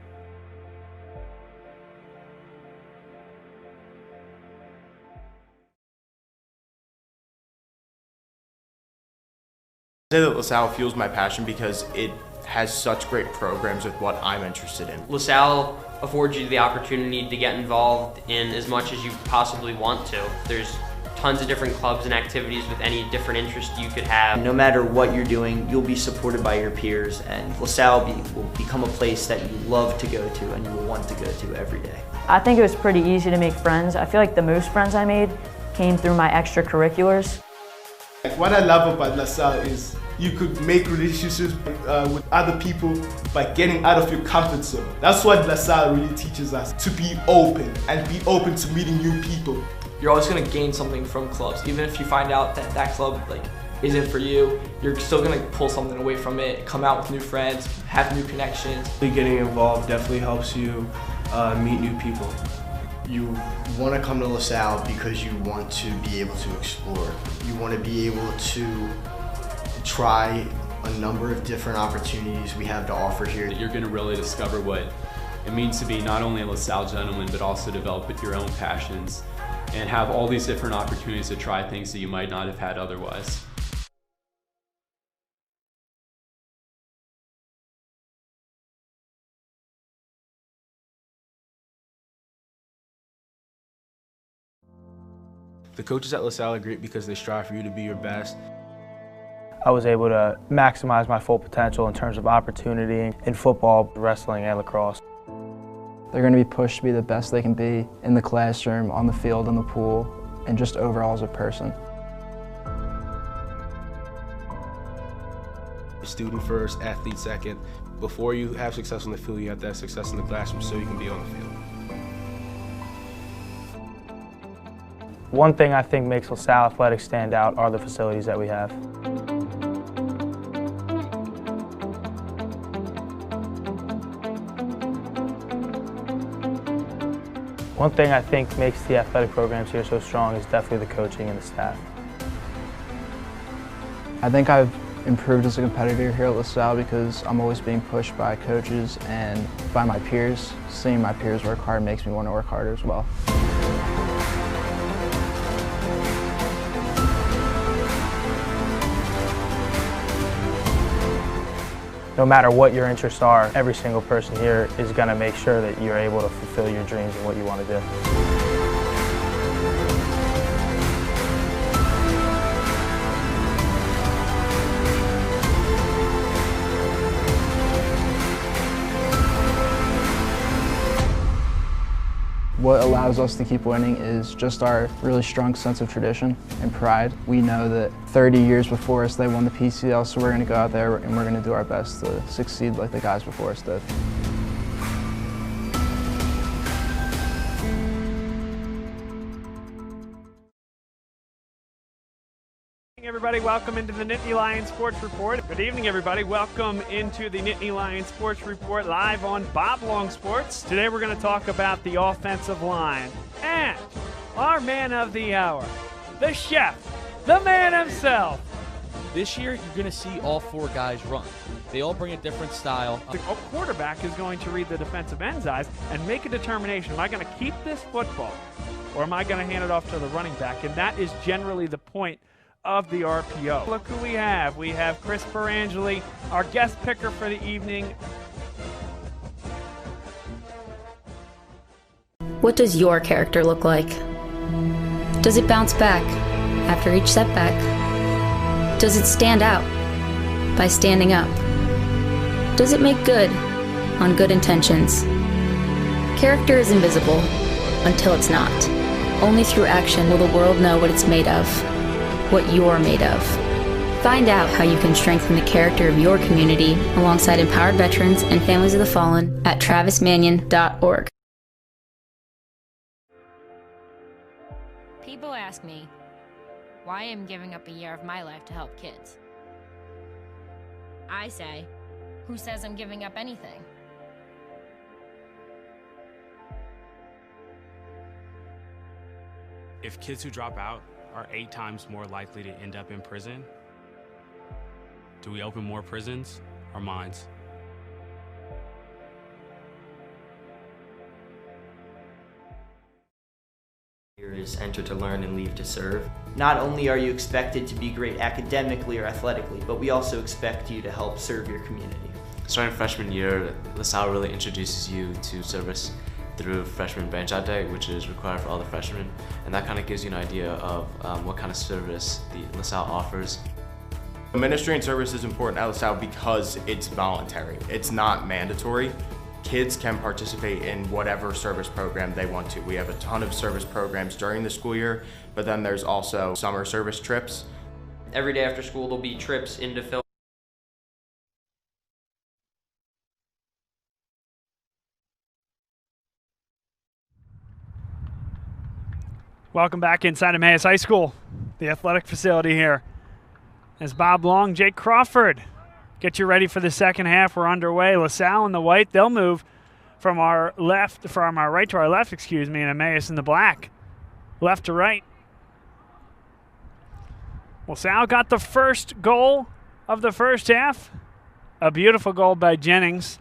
I say that LaSalle fuels my passion because it has such great programs with what I'm interested in. LaSalle affords you the opportunity to get involved in as much as you possibly want to. There's tons of different clubs and activities with any different interest you could have. No matter what you're doing, you'll be supported by your peers, and LaSalle will become a place that you love to go to and you will want to go to every day. I think it was pretty easy to make friends. I feel like the most friends I made came through my extracurriculars. What I love about LaSalle is you could make relationships with other people by getting out of your comfort zone. That's what LaSalle really teaches us, to be open and be open to meeting new people. You're always going to gain something from clubs. Even if you find out that that club isn't for you, you're still going to pull something away from it, come out with new friends, have new connections. Getting involved definitely helps you meet new people. You want to come to LaSalle because you want to be able to explore. You want to be able to try a number of different opportunities we have to offer here. You're going to really discover what it means to be not only a LaSalle gentleman, but also develop your own passions and have all these different opportunities to try things that you might not have had otherwise. The coaches at LaSalle are great because they strive for you to be your best. I was able to maximize my full potential in terms of opportunity in football, wrestling, and lacrosse. They're going to be pushed to be the best they can be in the classroom, on the field, in the pool, and just overall as a person. Student first, athlete second. Before you have success on the field, you have to have success in the classroom so you can be on the field. One thing I think makes LaSalle Athletics stand out are the facilities that we have. One thing I think makes the athletic programs here so strong is definitely the coaching and the staff. I think I've improved as a competitor here at LaSalle because I'm always being pushed by coaches and by my peers. Seeing my peers work hard makes me want to work harder as well. No matter what your interests are, every single person here is going to make sure that you're able to fulfill your dreams and what you want to do. What allows us to keep winning is just our really strong sense of tradition and pride. We know that 30 years before us they won the PCL, so we're going to go out there and we're going to do our best to succeed like the guys before us did. Everybody, welcome into the Nittany Lions Sports Report. Good evening, everybody. Welcome into the Nittany Lions Sports Report live on Bob Long Sports. Today we're going to talk about the offensive line and our man of the hour, the chef, the man himself. This year, you're going to see all four guys run. They all bring a different style. The quarterback is going to read the defensive end's eyes and make a determination. Am I going to keep this football or am I going to hand it off to the running back? And that is generally the point of the RPO. Look who we have. We have Chris Perangeli, our guest picker for the evening. What does your character look like? Does it bounce back after each setback? Does it stand out by standing up? Does it make good on good intentions? Character is invisible until it's not. Only through action will the world know what it's made of. What you're made of. Find out how you can strengthen the character of your community alongside empowered veterans and families of the fallen at travismanion.org. People ask me why I'm giving up a year of my life to help kids. I say, who says I'm giving up anything? If kids who drop out are 8 times more likely to end up in prison, do we open more prisons or mines? Here is enter to learn and leave to serve. Not only are you expected to be great academically or athletically, but we also expect you to help serve your community. Starting freshman year, LaSalle really introduces you to service through freshman bench that day, which is required for all the freshmen, and that kind of gives you an idea of what kind of service the LaSalle offers. Administering service is important at LaSalle because it's voluntary. It's not mandatory. Kids can participate in whatever service program they want to. We have a ton of service programs during the school year, but then there's also summer service trips. Every day after school, there'll be trips into Philly. Welcome back inside Emmaus High School, the athletic facility here. As Bob Long, Jake Crawford get you ready for the second half. We're underway. LaSalle in the white. They'll move from our right to our left, and Emmaus in the black, left to right. LaSalle got the first goal of the first half. A beautiful goal by Jennings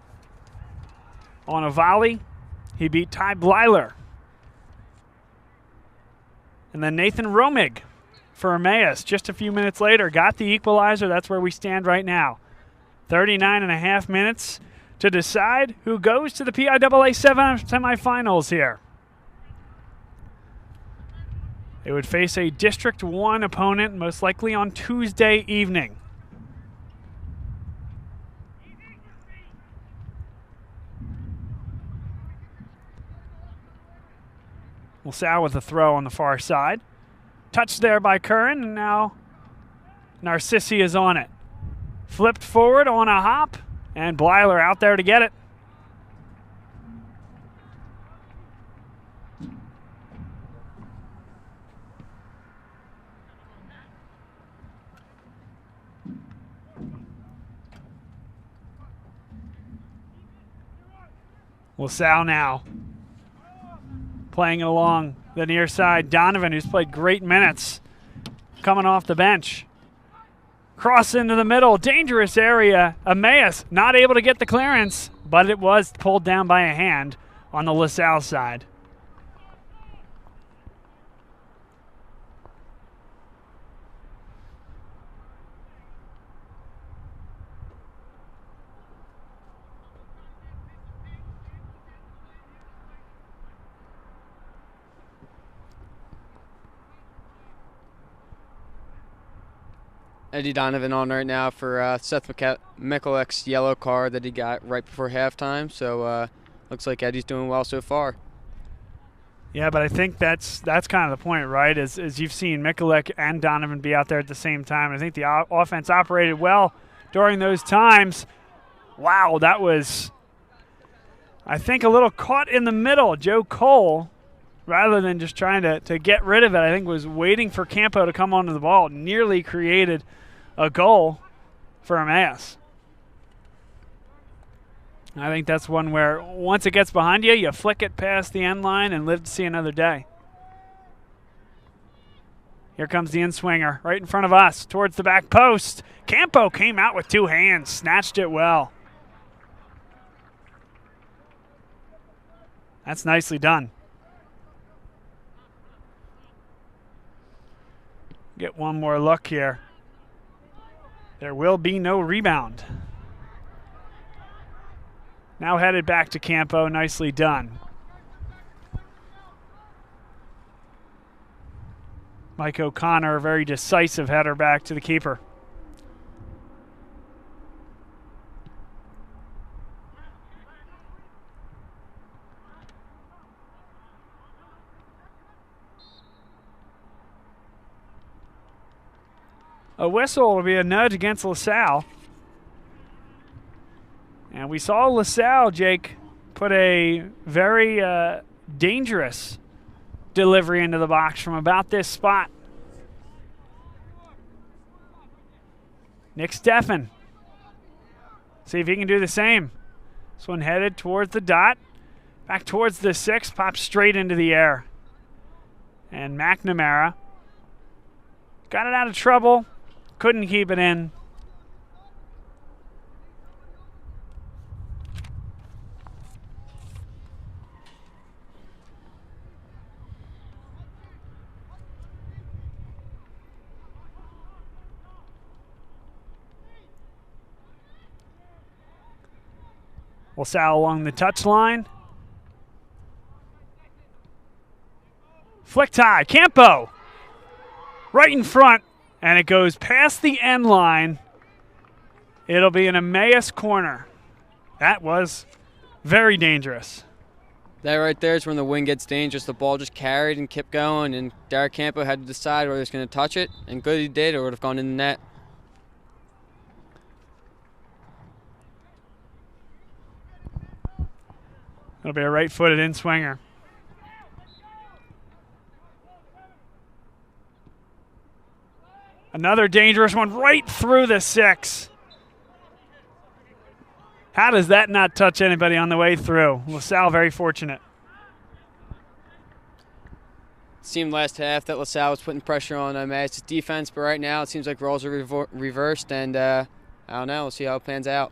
on a volley. He beat Ty Blyler. And then Nathan Romig for Emmaus just a few minutes later got the equalizer. That's where we stand right now. 39.5 minutes to decide who goes to the PIAA semifinals here. They would face a District 1 opponent most likely on Tuesday evening. LaSalle with a throw on the far side. Touched there by Curran, and now Narcissi is on it. Flipped forward on a hop, and Blyler out there to get it. LaSalle now playing it along the near side. Donovan, who's played great minutes, coming off the bench. Cross into the middle, dangerous area. Emmaus not able to get the clearance, but it was pulled down by a hand on the LaSalle side. Eddie Donovan on right now for Seth Mikulik's yellow card that he got right before halftime. So looks like Eddie's doing well so far. Yeah, but I think that's kind of the point, right? As you've seen Mikulik and Donovan be out there at the same time. I think the offense operated well during those times. Wow, that was, I think, a little caught in the middle. Joe Cole, rather than just trying to get rid of it, I think was waiting for Campo to come onto the ball. Nearly created a goal for Emmaus. I think that's one where once it gets behind you, you flick it past the end line and live to see another day. Here comes the in-swinger right in front of us towards the back post. Campo came out with two hands, snatched it well. That's nicely done. Get one more look here. There will be no rebound. Now headed back to Campo, nicely done. Mike O'Connor, a very decisive header back to the keeper. A whistle will be a nudge against LaSalle. And we saw LaSalle, Jake, put a very dangerous delivery into the box from about this spot. Nick Steffen. See if he can do the same. This one headed towards the dot. Back towards the 6, pops straight into the air. And McNamara got it out of trouble. Couldn't keep it in. LaSalle along the touchline. Flicked high. Campo right in front, and it goes past the end line. It'll be an Emmaus corner. That was very dangerous. That right there is when the wing gets dangerous. The ball just carried and kept going, and Derek Campo had to decide whether he was going to touch it, and good he did, or it would have gone in the net. It'll be a right-footed in-swinger. Another dangerous one right through the 6. How does that not touch anybody on the way through? LaSalle very fortunate. It seemed last half that LaSalle was putting pressure on Emmaus' defense, but right now it seems like roles are reversed, and I don't know. We'll see how it pans out.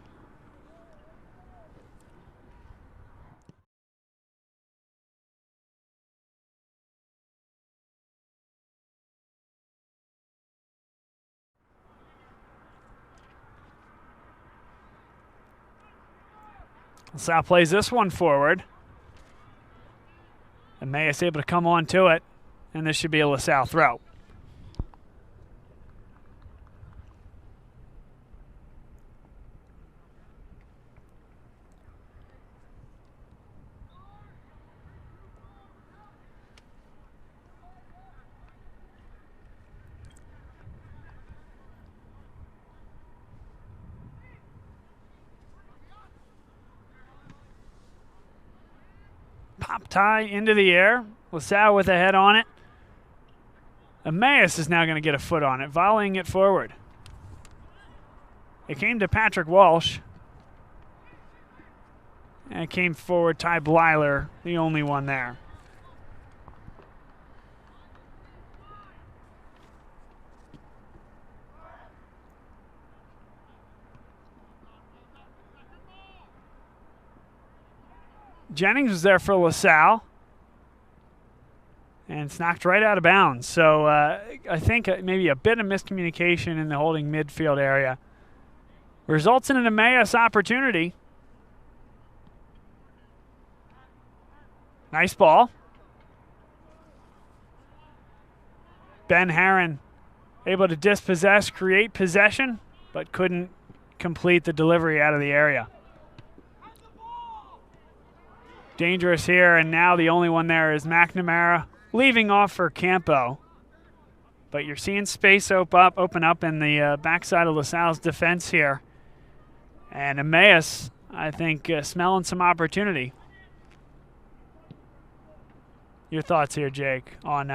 LaSalle plays this one forward. Emmaus able to come on to it, and this should be a LaSalle throw. Pop tie into the air. LaSalle with a head on it. Emmaus is now going to get a foot on it, volleying it forward. It came to Patrick Walsh. And it came forward, Ty Blyler, the only one there. Jennings was there for LaSalle, and it's knocked right out of bounds. So I think maybe a bit of miscommunication in the holding midfield area results in an Emmaus opportunity. Nice ball. Ben Herron able to dispossess, create possession, but couldn't complete the delivery out of the area. Dangerous here, and now the only one there is McNamara, leaving off for Campo. But you're seeing space open up in the backside of LaSalle's defense here. And Emmaus, I think, smelling some opportunity. Your thoughts here, Jake, on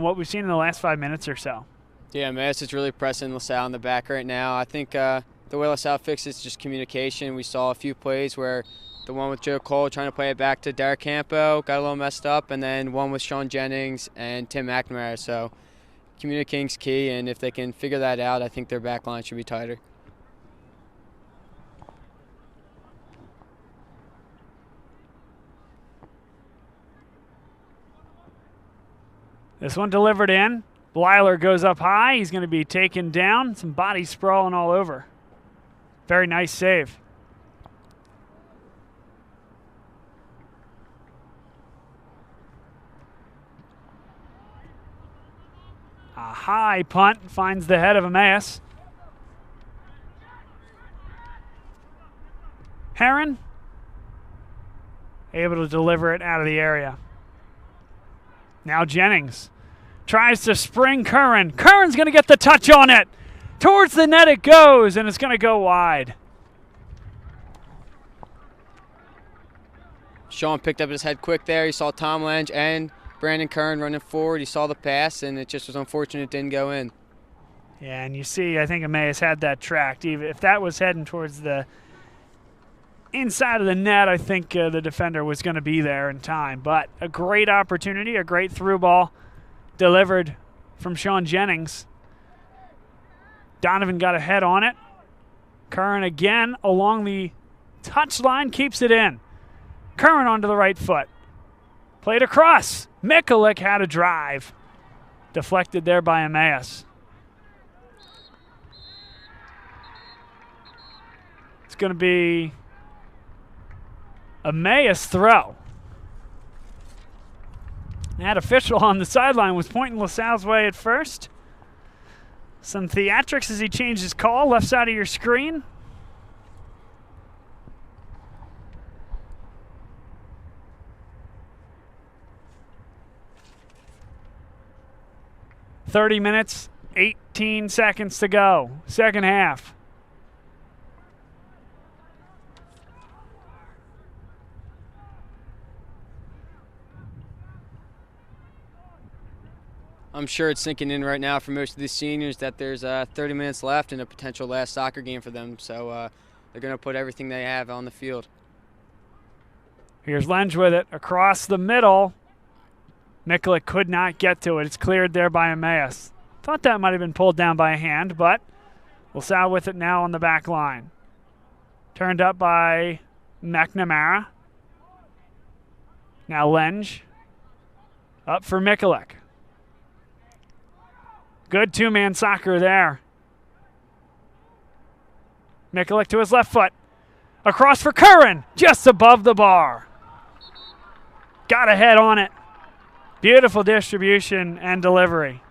what we've seen in the last 5 minutes or so? Yeah, Emmaus is really pressing LaSalle in the back right now. I think the way LaSalle fixes is just communication. We saw a few plays where the one with Joe Cole trying to play it back to Derek Campo got a little messed up, and then one with Sean Jennings and Tim McNamara. So communicating's key, and if they can figure that out, I think their back line should be tighter. This one delivered in. Blyler goes up high. He's going to be taken down. Some body sprawling all over. Very nice save. A high punt finds the head of Emmaus. Herron able to deliver it out of the area. Now Jennings tries to spring Curran. Curran's going to get the touch on it. Towards the net it goes, and it's going to go wide. Sean picked up his head quick there. He saw Tom Lange and Brandon Curran running forward. He saw the pass, and it just was unfortunate it didn't go in. Yeah, and you see, I think Emmaus had that tracked. Even if that was heading towards the inside of the net, I think the defender was going to be there in time. But a great opportunity, a great through ball delivered from Sean Jennings. Donovan got a head on it. Curran again along the touch line, keeps it in. Curran onto the right foot. Played across. Mikulik had a drive. Deflected there by Emmaus. It's going to be Emmaus throw. That official on the sideline was pointing LaSalle's way at first. Some theatrics as he changed his call, left side of your screen. "30 minutes, 18 seconds to go, second half." I'm sure it's sinking in right now for most of these seniors that there's 30 minutes left in a potential last soccer game for them, so they're going to put everything they have on the field. Here's Lenge with it across the middle. Mikulik could not get to it. It's cleared there by Emmaus. Thought that might have been pulled down by a hand, but LaSalle with it now on the back line. Turned up by McNamara. Now Lenge. Up for Mikulik. Good two-man soccer there. Mikulik to his left foot. Across for Curran, just above the bar. Got a head on it. Beautiful distribution and delivery.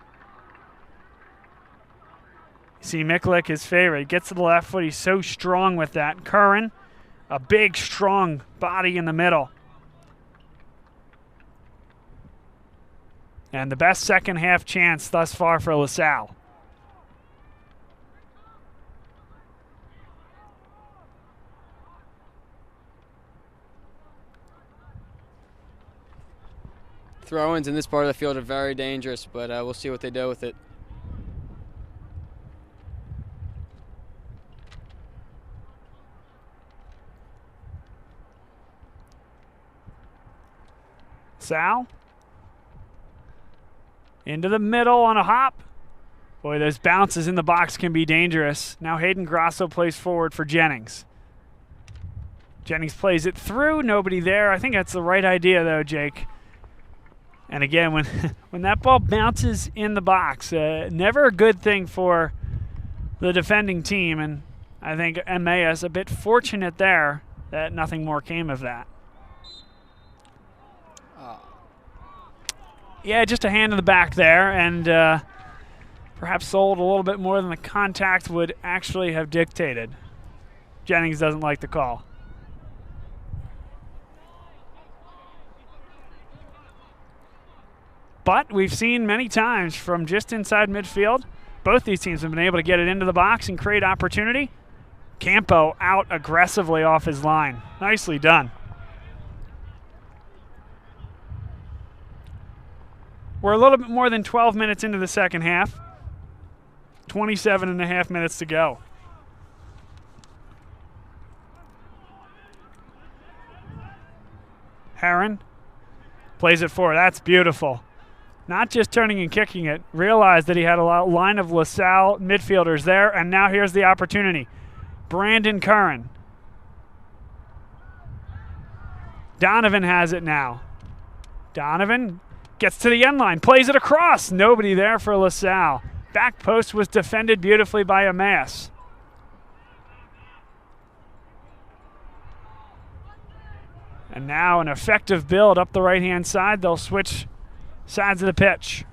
You see Mikulik, his favorite. Gets to the left foot. He's so strong with that. Curran, a big, strong body in the middle. And the best second half chance thus far for LaSalle. Throw-ins in this part of the field are very dangerous, but we'll see what they do with it. Salle. Into the middle on a hop. Boy, those bounces in the box can be dangerous. Now Hayden Grasso plays forward for Jennings. Jennings plays it through. Nobody there. I think that's the right idea, though, Jake. And again, when that ball bounces in the box, never a good thing for the defending team. And I think Emmaus a bit fortunate there that nothing more came of that. Yeah, just a hand in the back there, and perhaps sold a little bit more than the contact would actually have dictated. Jennings doesn't like the call. But we've seen many times from just inside midfield, both these teams have been able to get it into the box and create opportunity. Campo out aggressively off his line. Nicely done. We're a little bit more than 12 minutes into the second half. 27 and a half minutes to go. Heron plays it forward. That's beautiful. Not just turning and kicking it. Realized that he had a line of LaSalle midfielders there, and now here's the opportunity. Brandon Curran. Donovan has it now. Donovan gets to the end line, plays it across. Nobody there for LaSalle. Back post was defended beautifully by Emmaus. And now an effective build up the right-hand side. They'll switch sides of the pitch.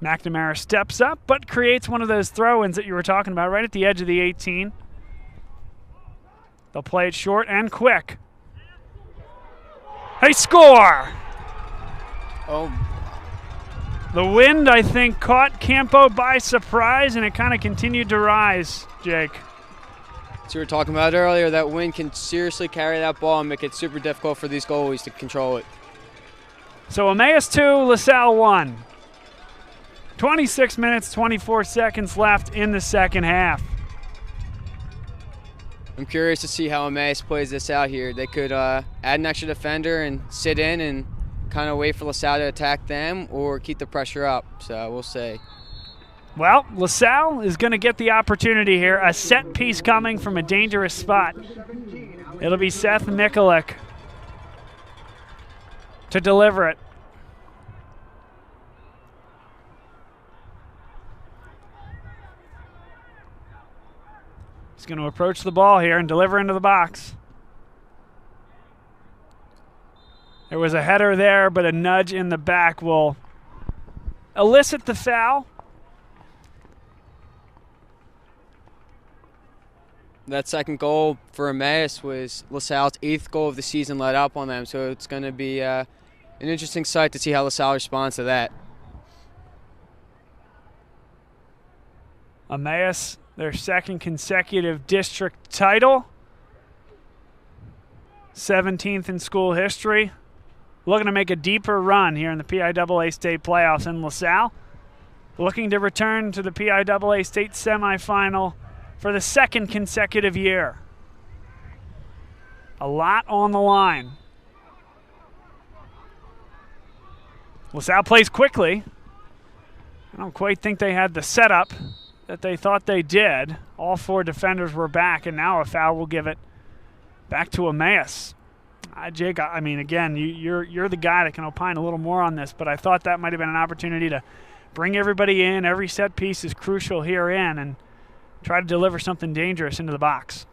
McNamara steps up, but creates one of those throw-ins that you were talking about right at the edge of the 18. They'll play it short and quick. They score! Oh. The wind, I think, caught Campo by surprise, and it kind of continued to rise, Jake. So we were talking about earlier, that wind can seriously carry that ball and make it super difficult for these goalies to control it. So Emmaus 2, LaSalle 1. 26 minutes, 24 seconds left in the second half. I'm curious to see how Emmaus plays this out here. They could add an extra defender and sit in and kind of wait for LaSalle to attack them or keep the pressure up. So we'll see. Well, LaSalle is going to get the opportunity here. A set piece coming from a dangerous spot. It'll be Seth Mikulik to deliver it. He's going to approach the ball here and deliver into the box. There was a header there, but a nudge in the back will elicit the foul. That second goal for Emmaus was LaSalle's 8th goal of the season let up on them, so it's going to be an interesting sight to see how LaSalle responds to that. Emmaus, their second consecutive district title. 17th in school history. Looking to make a deeper run here in the PIAA state playoffs, in LaSalle looking to return to the PIAA state semifinal for the second consecutive year. A lot on the line. LaSalle plays quickly. I don't quite think they had the setup that they thought they did. All 4 defenders were back, and now a foul will give it back to Emmaus. Jake, I mean, again, you're the guy that can opine a little more on this, but I thought that might have been an opportunity to bring everybody in. Every set piece is crucial herein, and try to deliver something dangerous into the box.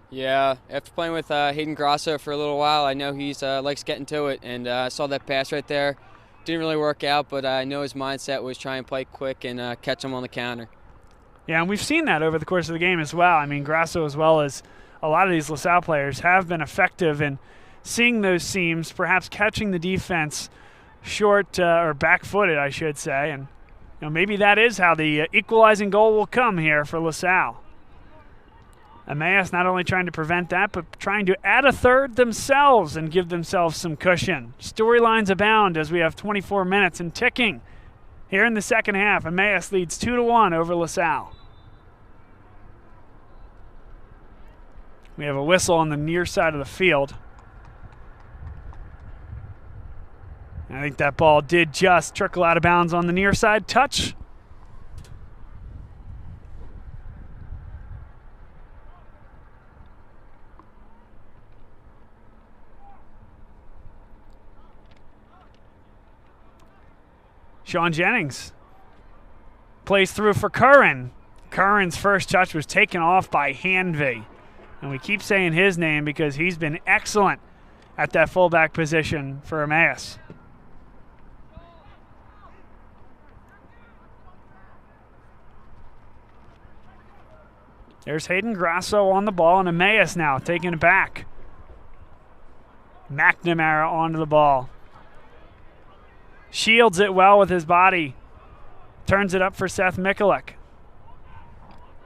Yeah, after playing with Hayden Grasso for a little while, I know he's likes getting to it, and I saw that pass right there. Didn't really work out, but I know his mindset was try and play quick and catch him on the counter. Yeah, and we've seen that over the course of the game as well. I mean, Grasso, as well as a lot of these LaSalle players, have been effective in seeing those seams, perhaps catching the defense short or back-footed, I should say. And maybe that is how the equalizing goal will come here for LaSalle. Emmaus not only trying to prevent that, but trying to add a third themselves and give themselves some cushion. Storylines abound as we have 24 minutes and ticking here in the second half. Emmaus leads 2-1 over LaSalle. We have a whistle on the near side of the field. I think that ball did just trickle out of bounds on the near side touch. Sean Jennings plays through for Curran. Curran's first touch was taken off by Hanvey. And we keep saying his name because he's been excellent at that fullback position for Emmaus. There's Hayden Grasso on the ball, and Emmaus now taking it back. McNamara onto the ball. Shields it well with his body. Turns it up for Seth Mikulik.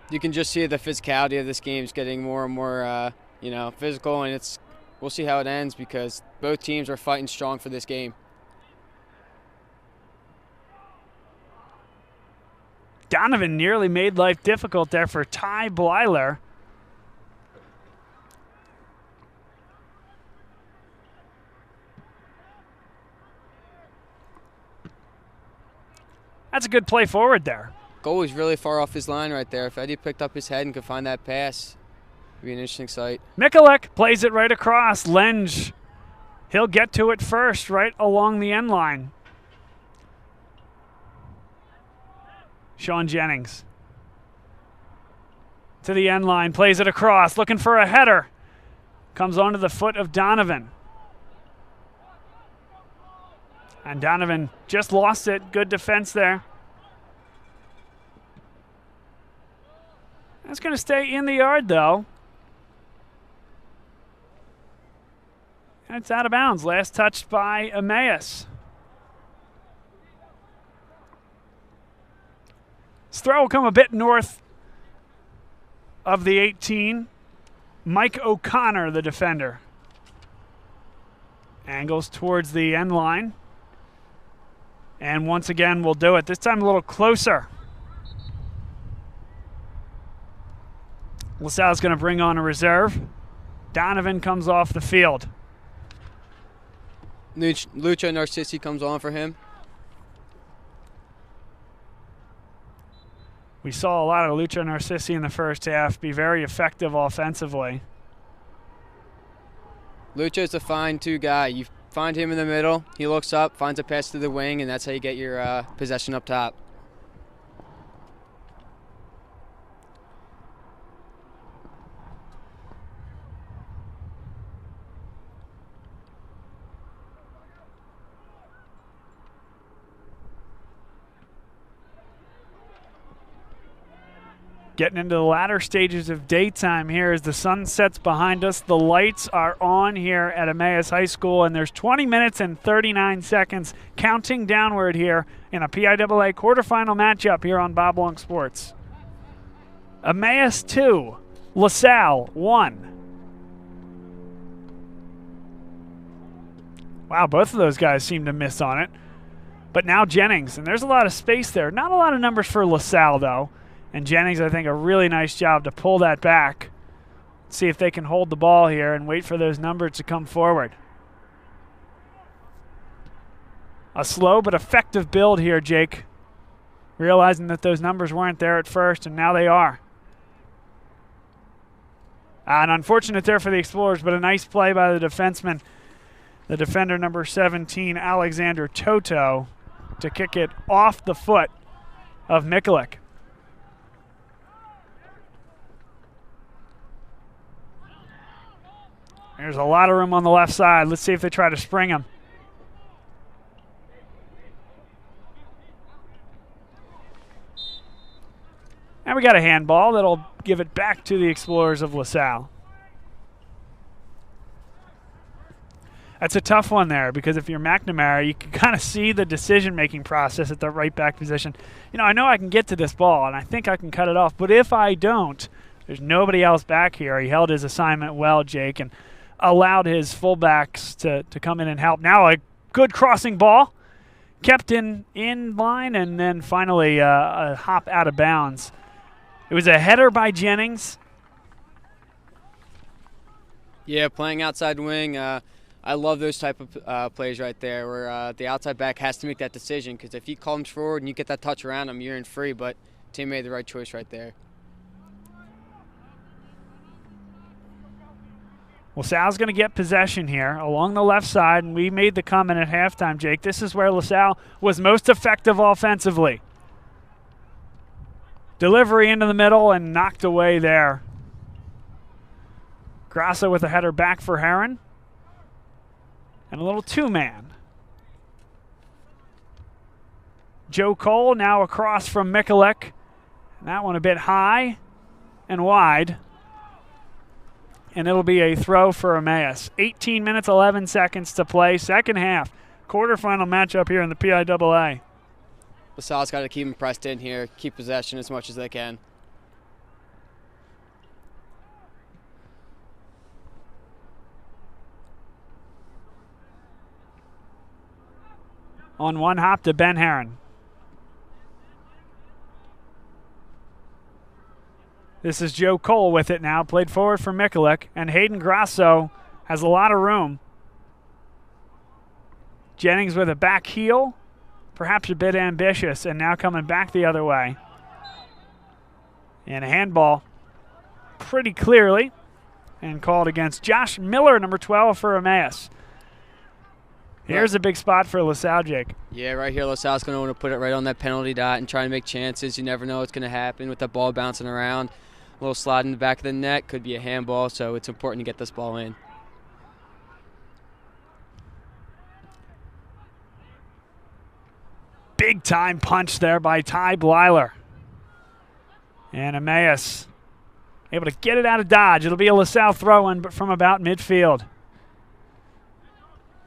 You can just see the physicality of this game is getting more and more, physical, and we'll see how it ends because both teams are fighting strong for this game. Donovan nearly made life difficult there for Ty Blyler. That's a good play forward there. Goalie's really far off his line right there. If Eddie picked up his head and could find that pass, it'd be an interesting sight. Mikulik plays it right across. Lenge, he'll get to it first, right along the end line. Sean Jennings to the end line, plays it across, looking for a header. Comes onto the foot of Donovan. And Donovan just lost it. Good defense there. That's going to stay in the yard, though. And it's out of bounds. Last touched by Emmaus. This throw will come a bit north of the 18. Mike O'Connor, the defender. Angles towards the end line. And once again, we'll do it. This time a little closer. LaSalle's going to bring on a reserve. Donovan comes off the field. Lucha Narcissi comes on for him. We saw a lot of Lucha Narcissi in the first half be very effective offensively. Lucha's a fine two guy. You find him in the middle, he looks up, finds a pass to the wing, and that's how you get your possession up top. Getting into the latter stages of daytime here as the sun sets behind us. The lights are on here at Emmaus High School, and there's 20 minutes and 39 seconds counting downward here in a PIAA quarterfinal matchup here on Bob Long Sports. Emmaus 2, LaSalle 1. Wow, both of those guys seem to miss on it. But now Jennings, and there's a lot of space there. Not a lot of numbers for LaSalle, though. And Jennings, I think, a really nice job to pull that back. See if they can hold the ball here and wait for those numbers to come forward. A slow but effective build here, Jake. Realizing that those numbers weren't there at first, and now they are. An unfortunate there for the Explorers, but a nice play by the defenseman. The defender, number 17, Alexander Toto, to kick it off the foot of Mikulik. There's a lot of room on the left side. Let's see if they try to spring him. And we got a handball that'll give it back to the Explorers of LaSalle. That's a tough one there because if you're McNamara, you can kind of see the decision-making process at the right back position. You know I can get to this ball, and I think I can cut it off. But if I don't, there's nobody else back here. He held his assignment well, Jake, and allowed his fullbacks to come in and help. Now a good crossing ball, kept in line, and then finally a hop out of bounds. It was a header by Jennings. Yeah, playing outside wing, I love those type of plays right there where the outside back has to make that decision because if he comes forward and you get that touch around him, you're in free, but team made the right choice right there. Well, Sal's going to get possession here along the left side, and we made the comment at halftime, Jake. This is where LaSalle was most effective offensively. Delivery into the middle and knocked away there. Grasso with a header back for Heron. And a little two-man. Joe Cole now across from Mikulik. And that one a bit high and wide. And it'll be a throw for Emmaus. 18 minutes, 11 seconds to play. Second half. Quarterfinal matchup here in the PIAA. LaSalle's got to keep them pressed in here, keep possession as much as they can. On one hop to Ben Heron. This is Joe Cole with it now, played forward for Mikulik, and Hayden Grasso has a lot of room. Jennings with a back heel, perhaps a bit ambitious, and now coming back the other way. And a handball pretty clearly, and called against Josh Miller, number 12 for Emmaus. Here's a big spot for LaSalle, Jake. Yeah, right here LaSalle's going to want to put it right on that penalty dot and try and make chances. You never know what's going to happen with that ball bouncing around. A little slide in the back of the net, could be a handball, so it's important to get this ball in. Big time punch there by Ty Blyler. And Emmaus able to get it out of dodge. It'll be a LaSalle throw-in, but from about midfield.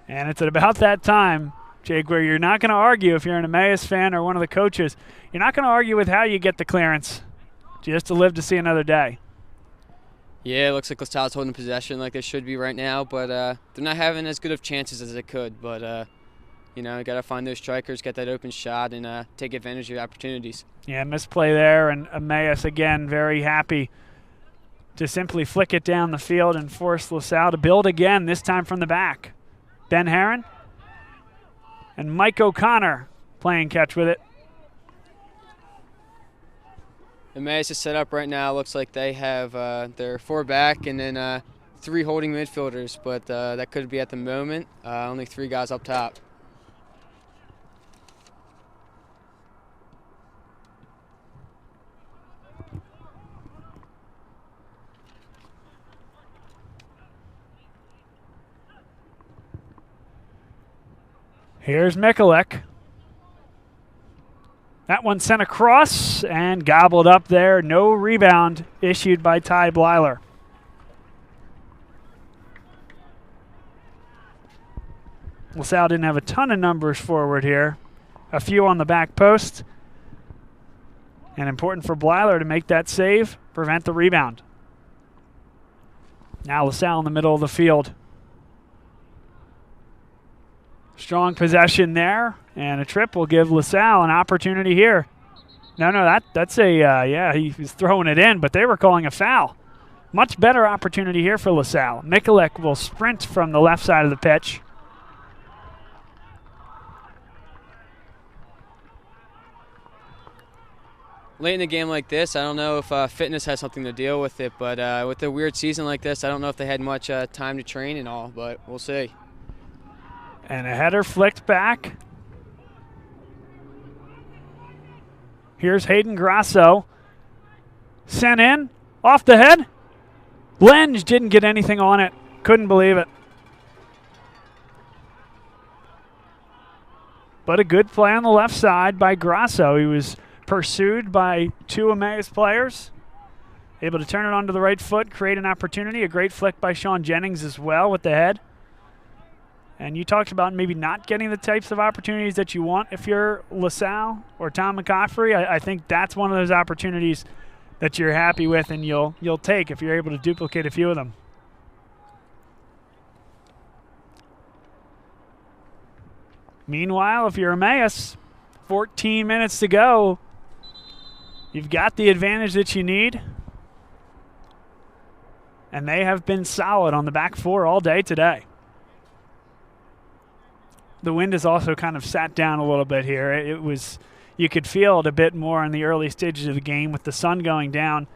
And it's at about that time, Jake, where you're not going to argue if you're an Emmaus fan or one of the coaches. You're not going to argue with how you get the clearance just to live to see another day. Yeah, it looks like LaSalle's holding possession like they should be right now, but they're not having as good of chances as they could. But, you know, you got to find those strikers, get that open shot, and take advantage of opportunities. Yeah, misplay there, and Emmaus, again, very happy to simply flick it down the field and force LaSalle to build again, this time from the back. Ben Heron and Mike O'Connor playing catch with it. Emmaus is set up right now. Looks like they have their four back and then three holding midfielders, but that could be at the moment only three guys up top. Here's Mikulik. That one sent across and gobbled up there. No rebound issued by Ty Blyler. LaSalle didn't have a ton of numbers forward here. A few on the back post. And important for Blyler to make that save, prevent the rebound. Now LaSalle in the middle of the field. Strong possession there, and a trip will give LaSalle an opportunity here. No, that's a, yeah, he was throwing it in, but they were calling a foul. Much better opportunity here for LaSalle. Mikulek will sprint from the left side of the pitch. Late in a game like this, I don't know if fitness has something to deal with it, but with a weird season like this, I don't know if they had much time to train and all, but we'll see. And a header flicked back. Here's Hayden Grasso. Sent in, off the head. Lenge didn't get anything on it. Couldn't believe it. But a good play on the left side by Grasso. He was pursued by two Emmaus players. Able to turn it onto the right foot, create an opportunity. A great flick by Sean Jennings as well with the head. And you talked about maybe not getting the types of opportunities that you want if you're LaSalle or Tom McCaffrey. I think that's one of those opportunities that you're happy with and you'll take if you're able to duplicate a few of them. Meanwhile, if you're Emmaus, 14 minutes to go. You've got the advantage that you need. And they have been solid on the back four all day today. The wind has also kind of sat down a little bit here. It was, you could feel it a bit more in the early stages of the game with the sun going down.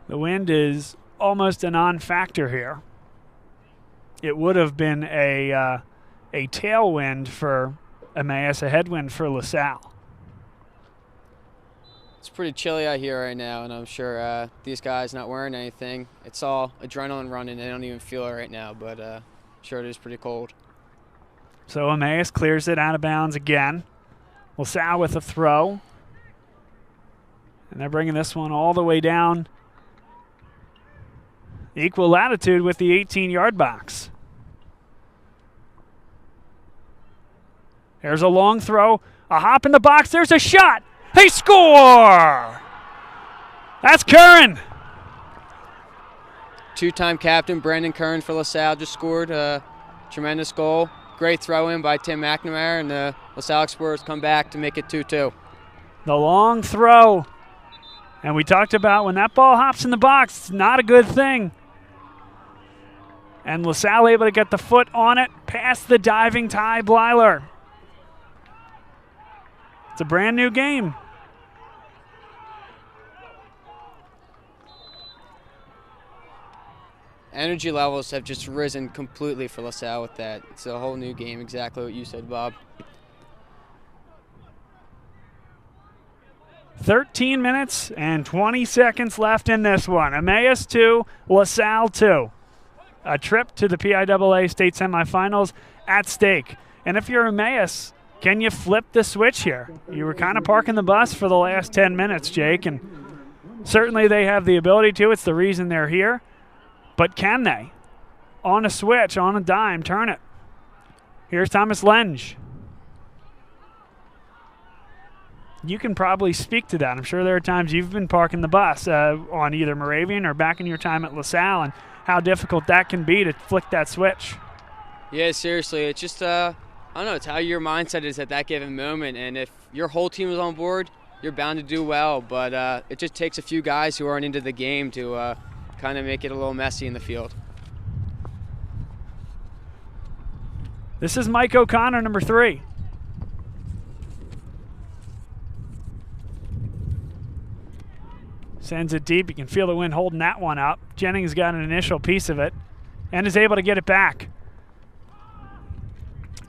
The wind is almost a non-factor here. It would have been a tailwind for Emmaus, a headwind for LaSalle. It's pretty chilly out here right now, and I'm sure these guys not wearing anything. It's all adrenaline running. They don't even feel it right now, but I'm sure it is pretty cold. So Emmaus clears it out of bounds again. LaSalle with a throw. And they're bringing this one all the way down. Equal latitude with the 18-yard box. There's a long throw. A hop in the box. There's a shot. They score! That's Curran. Two-time captain Brandon Curran for LaSalle just scored a tremendous goal. Great throw-in by Tim McNamara, and the LaSalle Explorers come back to make it 2-2. The long throw. And we talked about when that ball hops in the box, it's not a good thing. And LaSalle able to get the foot on it past the diving Ty Blyler. It's a brand new game. Energy levels have just risen completely for LaSalle with that. It's a whole new game, exactly what you said, Bob. 13 minutes and 20 seconds left in this one. Emmaus 2, LaSalle 2. A trip to the PIAA state semifinals at stake. And if you're Emmaus, can you flip the switch here? You were kind of parking the bus for the last 10 minutes, Jake, and certainly they have the ability to. It's the reason they're here. But can they, on a switch, on a dime, turn it? Here's Thomas Lenge. You can probably speak to that. I'm sure there are times you've been parking the bus on either Moravian or back in your time at LaSalle, and how difficult that can be to flick that switch. Yeah, seriously. It's just, I don't know, it's how your mindset is at that given moment. And if your whole team is on board, you're bound to do well. But it just takes a few guys who aren't into the game to kind of make it a little messy in the field. This is Mike O'Connor, number 3. Sends it deep. You can feel the wind holding that one up. Jennings got an initial piece of it and is able to get it back.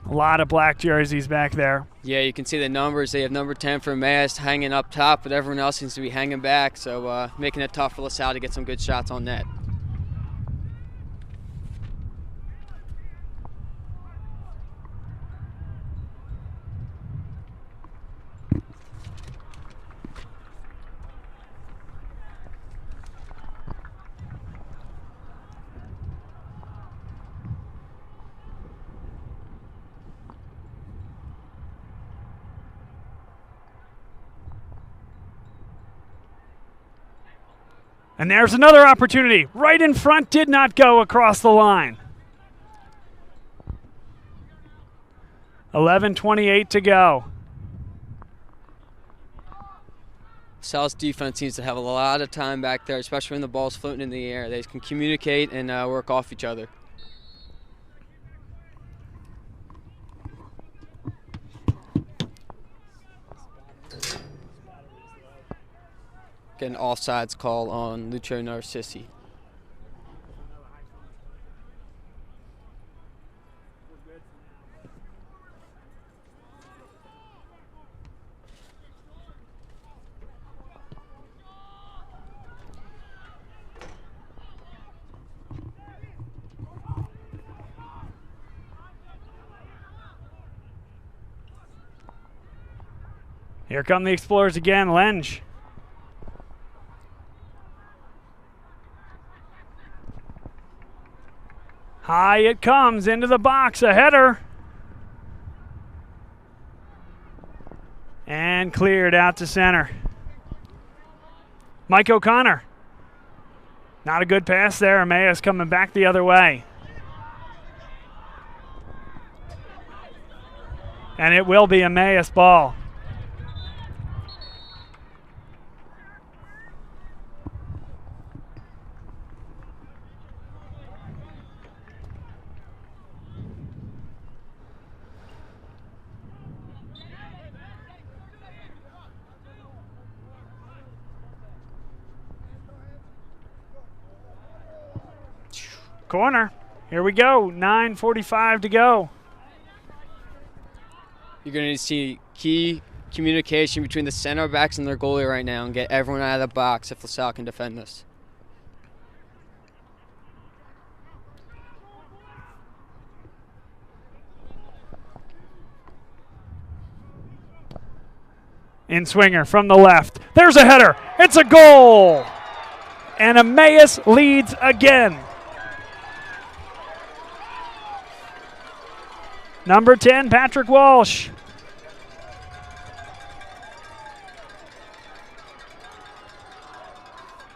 A lot of black jerseys back there. Yeah, you can see the numbers. They have number 10 for Emmaus hanging up top, but everyone else seems to be hanging back, so making it tough for LaSalle to get some good shots on net. And there's another opportunity. Right in front, did not go across the line. 11:28 to go. Sal's defense seems to have a lot of time back there, especially when the ball's floating in the air. They can communicate and work off each other. Get an offsides call on Lucio Narcissi. Here come the Explorers again, Lenge. High it comes, into the box, a header. And cleared out to center. Mike O'Connor. Not a good pass there, Emmaus coming back the other way. And it will be Emmaus ball. Corner. Here we go. 9:45 to go. You're going to see key communication between the center backs and their goalie right now and get everyone out of the box if LaSalle can defend this. In swinger from the left. There's a header. It's a goal. And Emmaus leads again. Number 10, Patrick Walsh.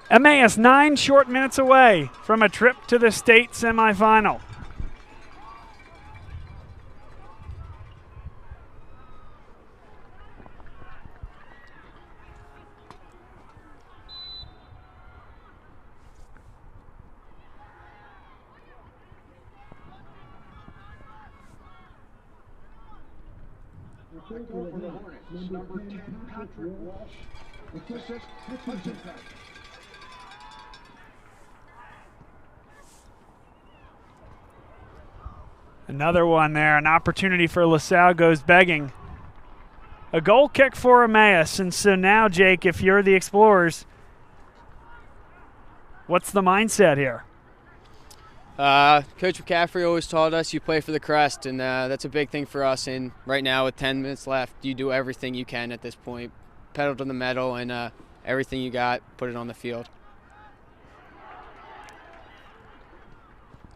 Emmaus 9 short minutes away from a trip to the state semifinal. Another one there, an opportunity for LaSalle goes begging. A goal kick for Emmaus, and so now, Jake, if you're the Explorers, what's the mindset here? Coach McCaffrey always taught us you play for the crest, and that's a big thing for us. And right now with 10 minutes left, you do everything you can at this point. Pedal to the metal and everything you got, put it on the field.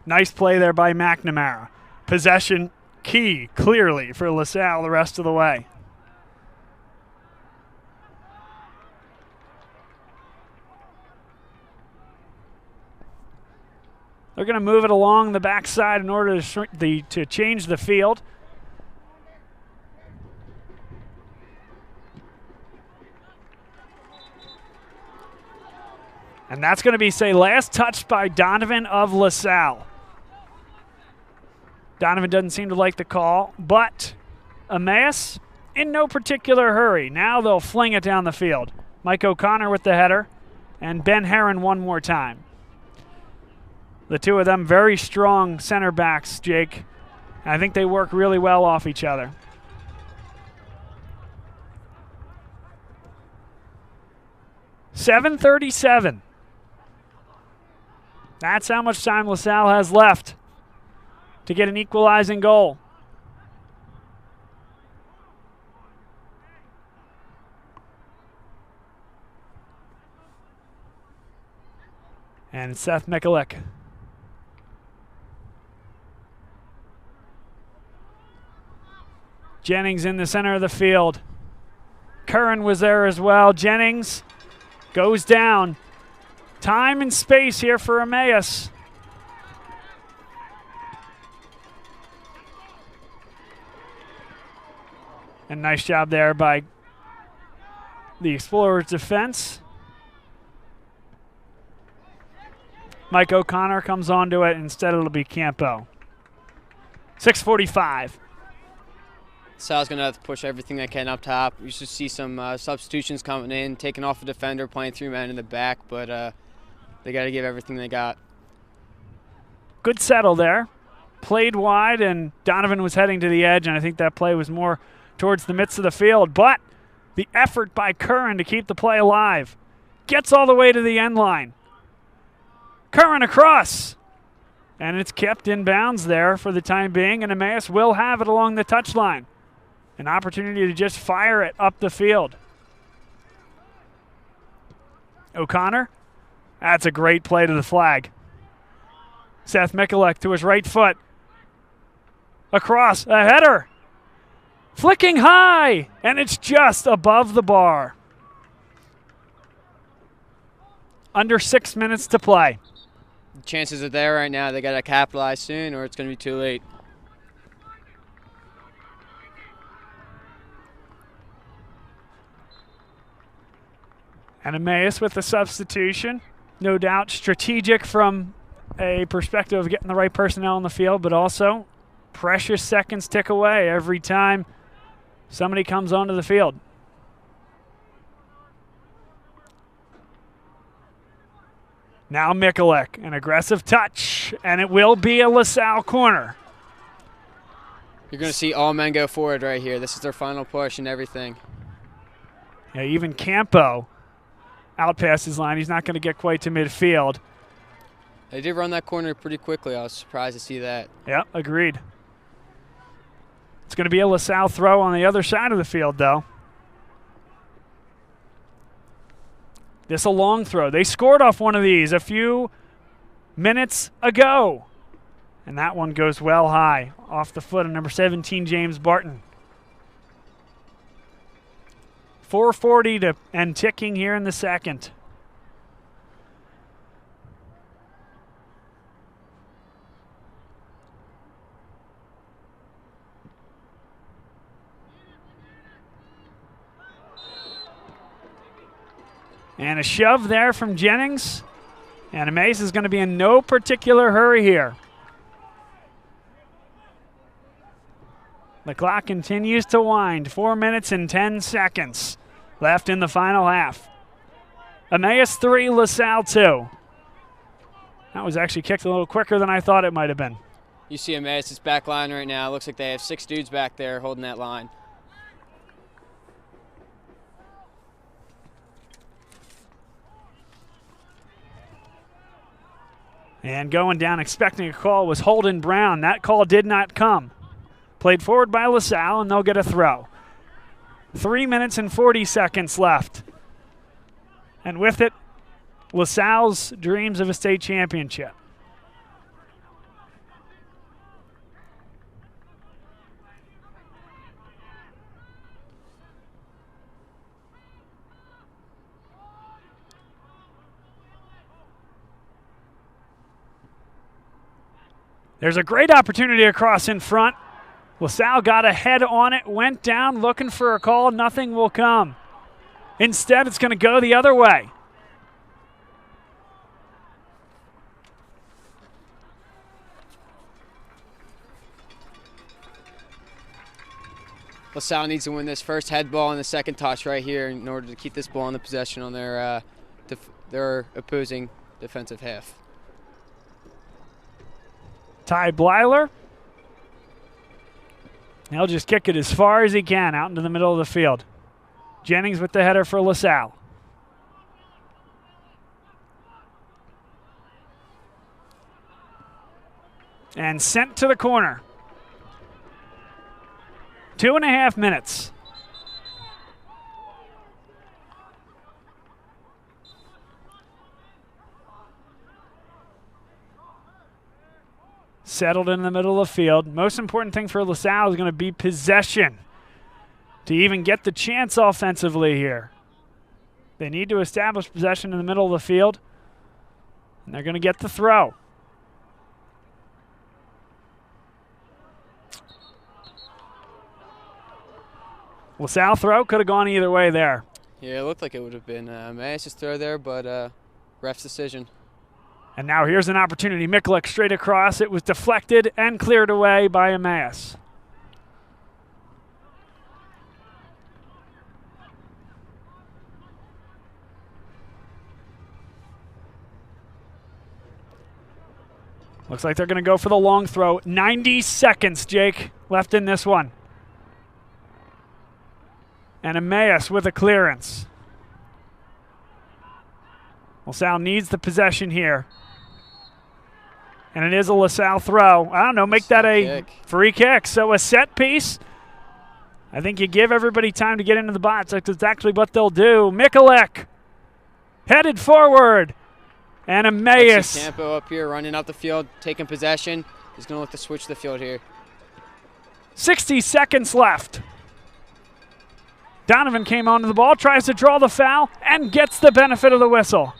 Nice play there by McNamara. Possession key, clearly, for LaSalle the rest of the way. They're going to move it along the backside in order to change the field. And that's going to be, say, last touched by Donovan of LaSalle. Donovan doesn't seem to like the call, but Emmaus in no particular hurry. Now they'll fling it down the field. Mike O'Connor with the header, and Ben Herron one more time. The two of them very strong center backs, Jake. I think they work really well off each other. .737. That's how much time LaSalle has left to get an equalizing goal. And Seth Mikulik. Jennings in the center of the field. Curran was there as well. Jennings goes down. time and space here for Emmaus. And nice job there by the Explorers defense. Mike O'Connor comes onto it. Instead, it'll be Campo. 6:45. Sal's going to have to push everything they can up top. You should see some substitutions coming in, taking off a defender, playing 3 men in the back, but they got to give everything they got. Good settle there. Played wide, and Donovan was heading to the edge, and I think that play was more towards the midst of the field. But the effort by Curran to keep the play alive. Gets all the way to the end line. Curran across. And it's kept in bounds there for the time being, and Emmaus will have it along the touchline. An opportunity to just fire it up the field. O'Connor. That's a great play to the flag. Seth Mikulek to his right foot. Across, a header. Flicking high, and it's just above the bar. Under 6 minutes to play. The chances are there right now. They got to capitalize soon, or it's going to be too late. And Emmaus with the substitution. No doubt strategic from a perspective of getting the right personnel on the field, but also precious seconds tick away every time somebody comes onto the field. Now Mikulek, an aggressive touch, and it will be a LaSalle corner. You're going to see all men go forward right here. This is their final push and everything. Yeah, even Campo out past his line. He's not going to get quite to midfield. They did run that corner pretty quickly. I was surprised to see that. Yeah, agreed. It's going to be a LaSalle throw on the other side of the field, though. This a long throw. They scored off one of these a few minutes ago. And that one goes well high off the foot of number 17, James Barton. 4:40 to and ticking here in the second. And a shove there from Jennings. And Emmaus is going to be in no particular hurry here. The clock continues to wind. 4 minutes and 10 seconds left in the final half. Emmaus 3, LaSalle 2. That was actually kicked a little quicker than I thought it might have been. You see Emmaus' back line right now. It looks like they have 6 dudes back there holding that line. And going down expecting a call was Holden Brown. That call did not come. Played forward by LaSalle, and they'll get a throw. 3 minutes and 40 seconds left. And with it, LaSalle's dreams of a state championship. There's a great opportunity across in front. LaSalle got ahead on it, went down looking for a call. Nothing will come. Instead, it's going to go the other way. LaSalle needs to win this first head ball and the second touch right here in order to keep this ball in the possession on their opposing defensive half. Ty Blyler. He'll just kick it as far as he can out into the middle of the field. Jennings with the header for LaSalle. And sent to the corner. 2.5 minutes. Settled in the middle of the field. Most important thing for LaSalle is going to be possession to even get the chance offensively here. They need to establish possession in the middle of the field. And they're going to get the throw. LaSalle throw could have gone either way there. Yeah, it looked like it would have been Emmaus' throw there, but ref's decision. And now here's an opportunity. Mikulik straight across. It was deflected and cleared away by Emmaus. Looks like they're going to go for the long throw. 90 seconds, Jake, left in this one. And Emmaus with a clearance. LaSalle needs the possession here. And it is a LaSalle throw. I don't know, make that a free kick. So a set piece. I think you give everybody time to get into the box. That's exactly what they'll do. Mikulik headed forward. And Emmaus. Campo up here running up the field, taking possession. He's going to look to switch the field here. 60 seconds left. Donovan came onto the ball, tries to draw the foul, and gets the benefit of the whistle.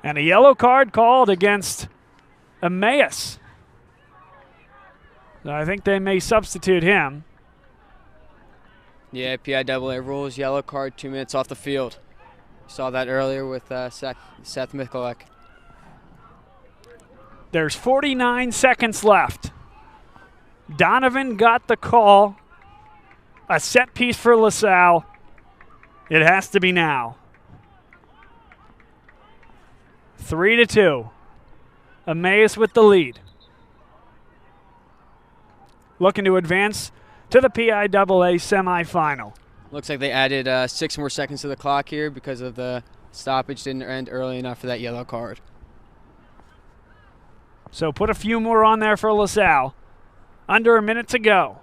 And a yellow card called against Emmaus. So I think they may substitute him. Yeah, PIAA rules, yellow card, 2 minutes off the field. Saw that earlier with Seth Mikulik. There's 49 seconds left. Donovan got the call. A set piece for LaSalle. It has to be now. 3-2. Emmaus with the lead. Looking to advance to the PIAA semifinal. Looks like they added 6 more seconds to the clock here because of the stoppage didn't end early enough for that yellow card. So put a few more on there for LaSalle. Under a minute to go.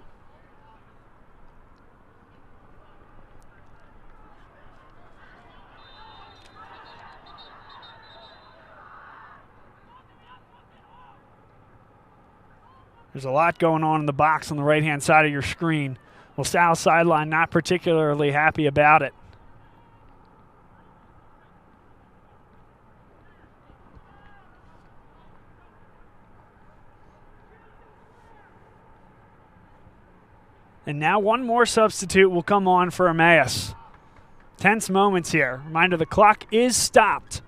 There's a lot going on in the box on the right-hand side of your screen. LaSalle sideline not particularly happy about it. And now one more substitute will come on for Emmaus. Tense moments here. Reminder, the clock is stopped.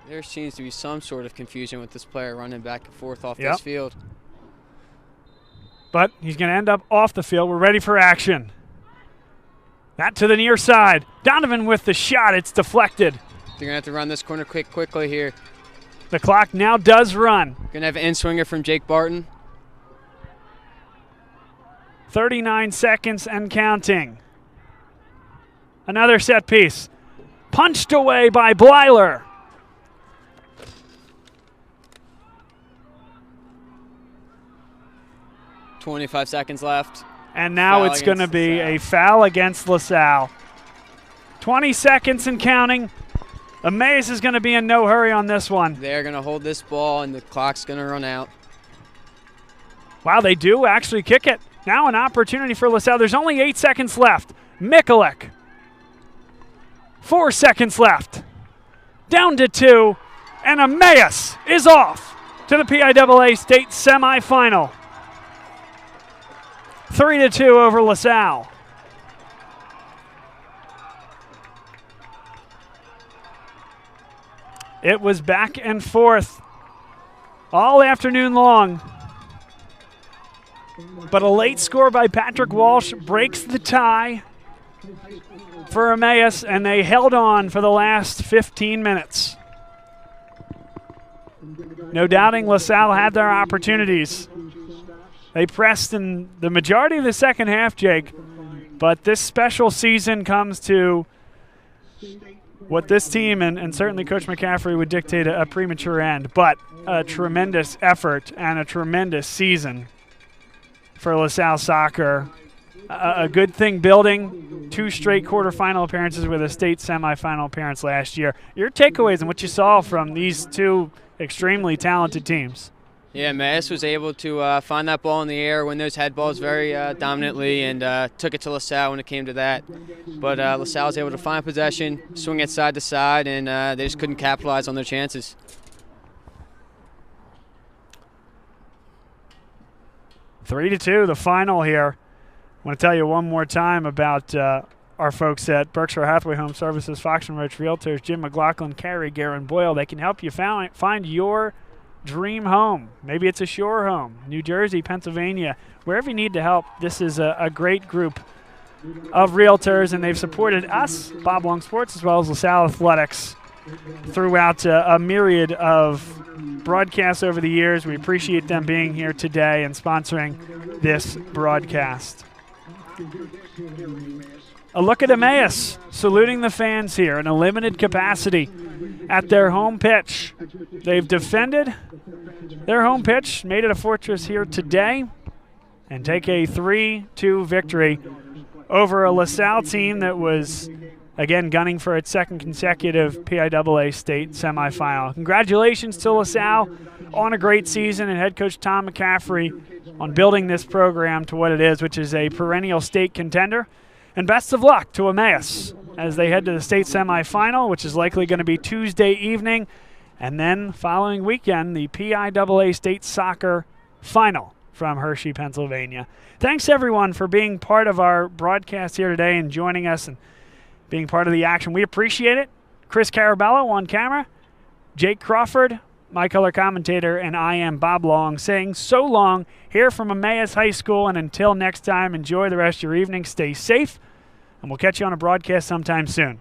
There seems to be some sort of confusion with this player running back and forth off this field. But he's going to end up off the field. We're ready for action. That to the near side. Donovan with the shot. It's deflected. They're going to have to run this corner quickly here. The clock now does run. Going to have an in-swinger from Jake Barton. 39 seconds and counting. Another set piece. Punched away by Blyler. .25 seconds left. And now it's going to be a foul against LaSalle. 20 seconds and counting. Emmaus is going to be in no hurry on this one. They're going to hold this ball, and the clock's going to run out. Wow, they do actually kick it. Now an opportunity for LaSalle. There's only 8 seconds left. Mikulik. 4 seconds left. Down to 2. And Emmaus is off to the PIAA state semifinal. 3-2 over LaSalle. It was back and forth all afternoon long. But a late score by Patrick Walsh breaks the tie for Emmaus, and they held on for the last 15 minutes. No doubting LaSalle had their opportunities. They pressed in the majority of the second half, Jake, but this special season comes to what this team and certainly Coach McCaffrey would dictate a premature end, but a tremendous effort and a tremendous season for LaSalle soccer. A good thing building, 2 straight quarterfinal appearances with a state semifinal appearance last year. Your takeaways and what you saw from these 2 extremely talented teams. Yeah, Emmaus was able to find that ball in the air, win those head balls very dominantly, and took it to LaSalle when it came to that. But LaSalle was able to find possession, swing it side to side, and they just couldn't capitalize on their chances. Three to two, the final here. I want to tell you one more time about our folks at Berkshire Hathaway Home Services, Fox and Roach Realtors, Jim McLaughlin, Carey, Garen Boyle. They can help you find your dream home. Maybe it's a shore home, New Jersey, Pennsylvania, wherever you need to help. This is a great group of realtors, and they've supported us, Bob Long Sports, as well as LaSalle Athletics throughout a myriad of broadcasts over the years. We appreciate them being here today and sponsoring this broadcast. A look at Emmaus saluting the fans here in a limited capacity at their home pitch. They've defended their home pitch, made it a fortress here today, and take a 3-2 victory over a LaSalle team that was, again, gunning for its second consecutive PIAA state semifinal. Congratulations to LaSalle on a great season, and head coach Tom McCaffrey on building this program to what it is, which is a perennial state contender. And best of luck to Emmaus as they head to the state semifinal, which is likely going to be Tuesday evening. And then following weekend, the PIAA state soccer final from Hershey, Pennsylvania. Thanks, everyone, for being part of our broadcast here today and joining us and being part of the action. We appreciate it. Chris Carabello on camera, Jake Crawford, my color commentator, and I am Bob Long saying so long here from Emmaus High School. And until next time, enjoy the rest of your evening. Stay safe, and we'll catch you on a broadcast sometime soon.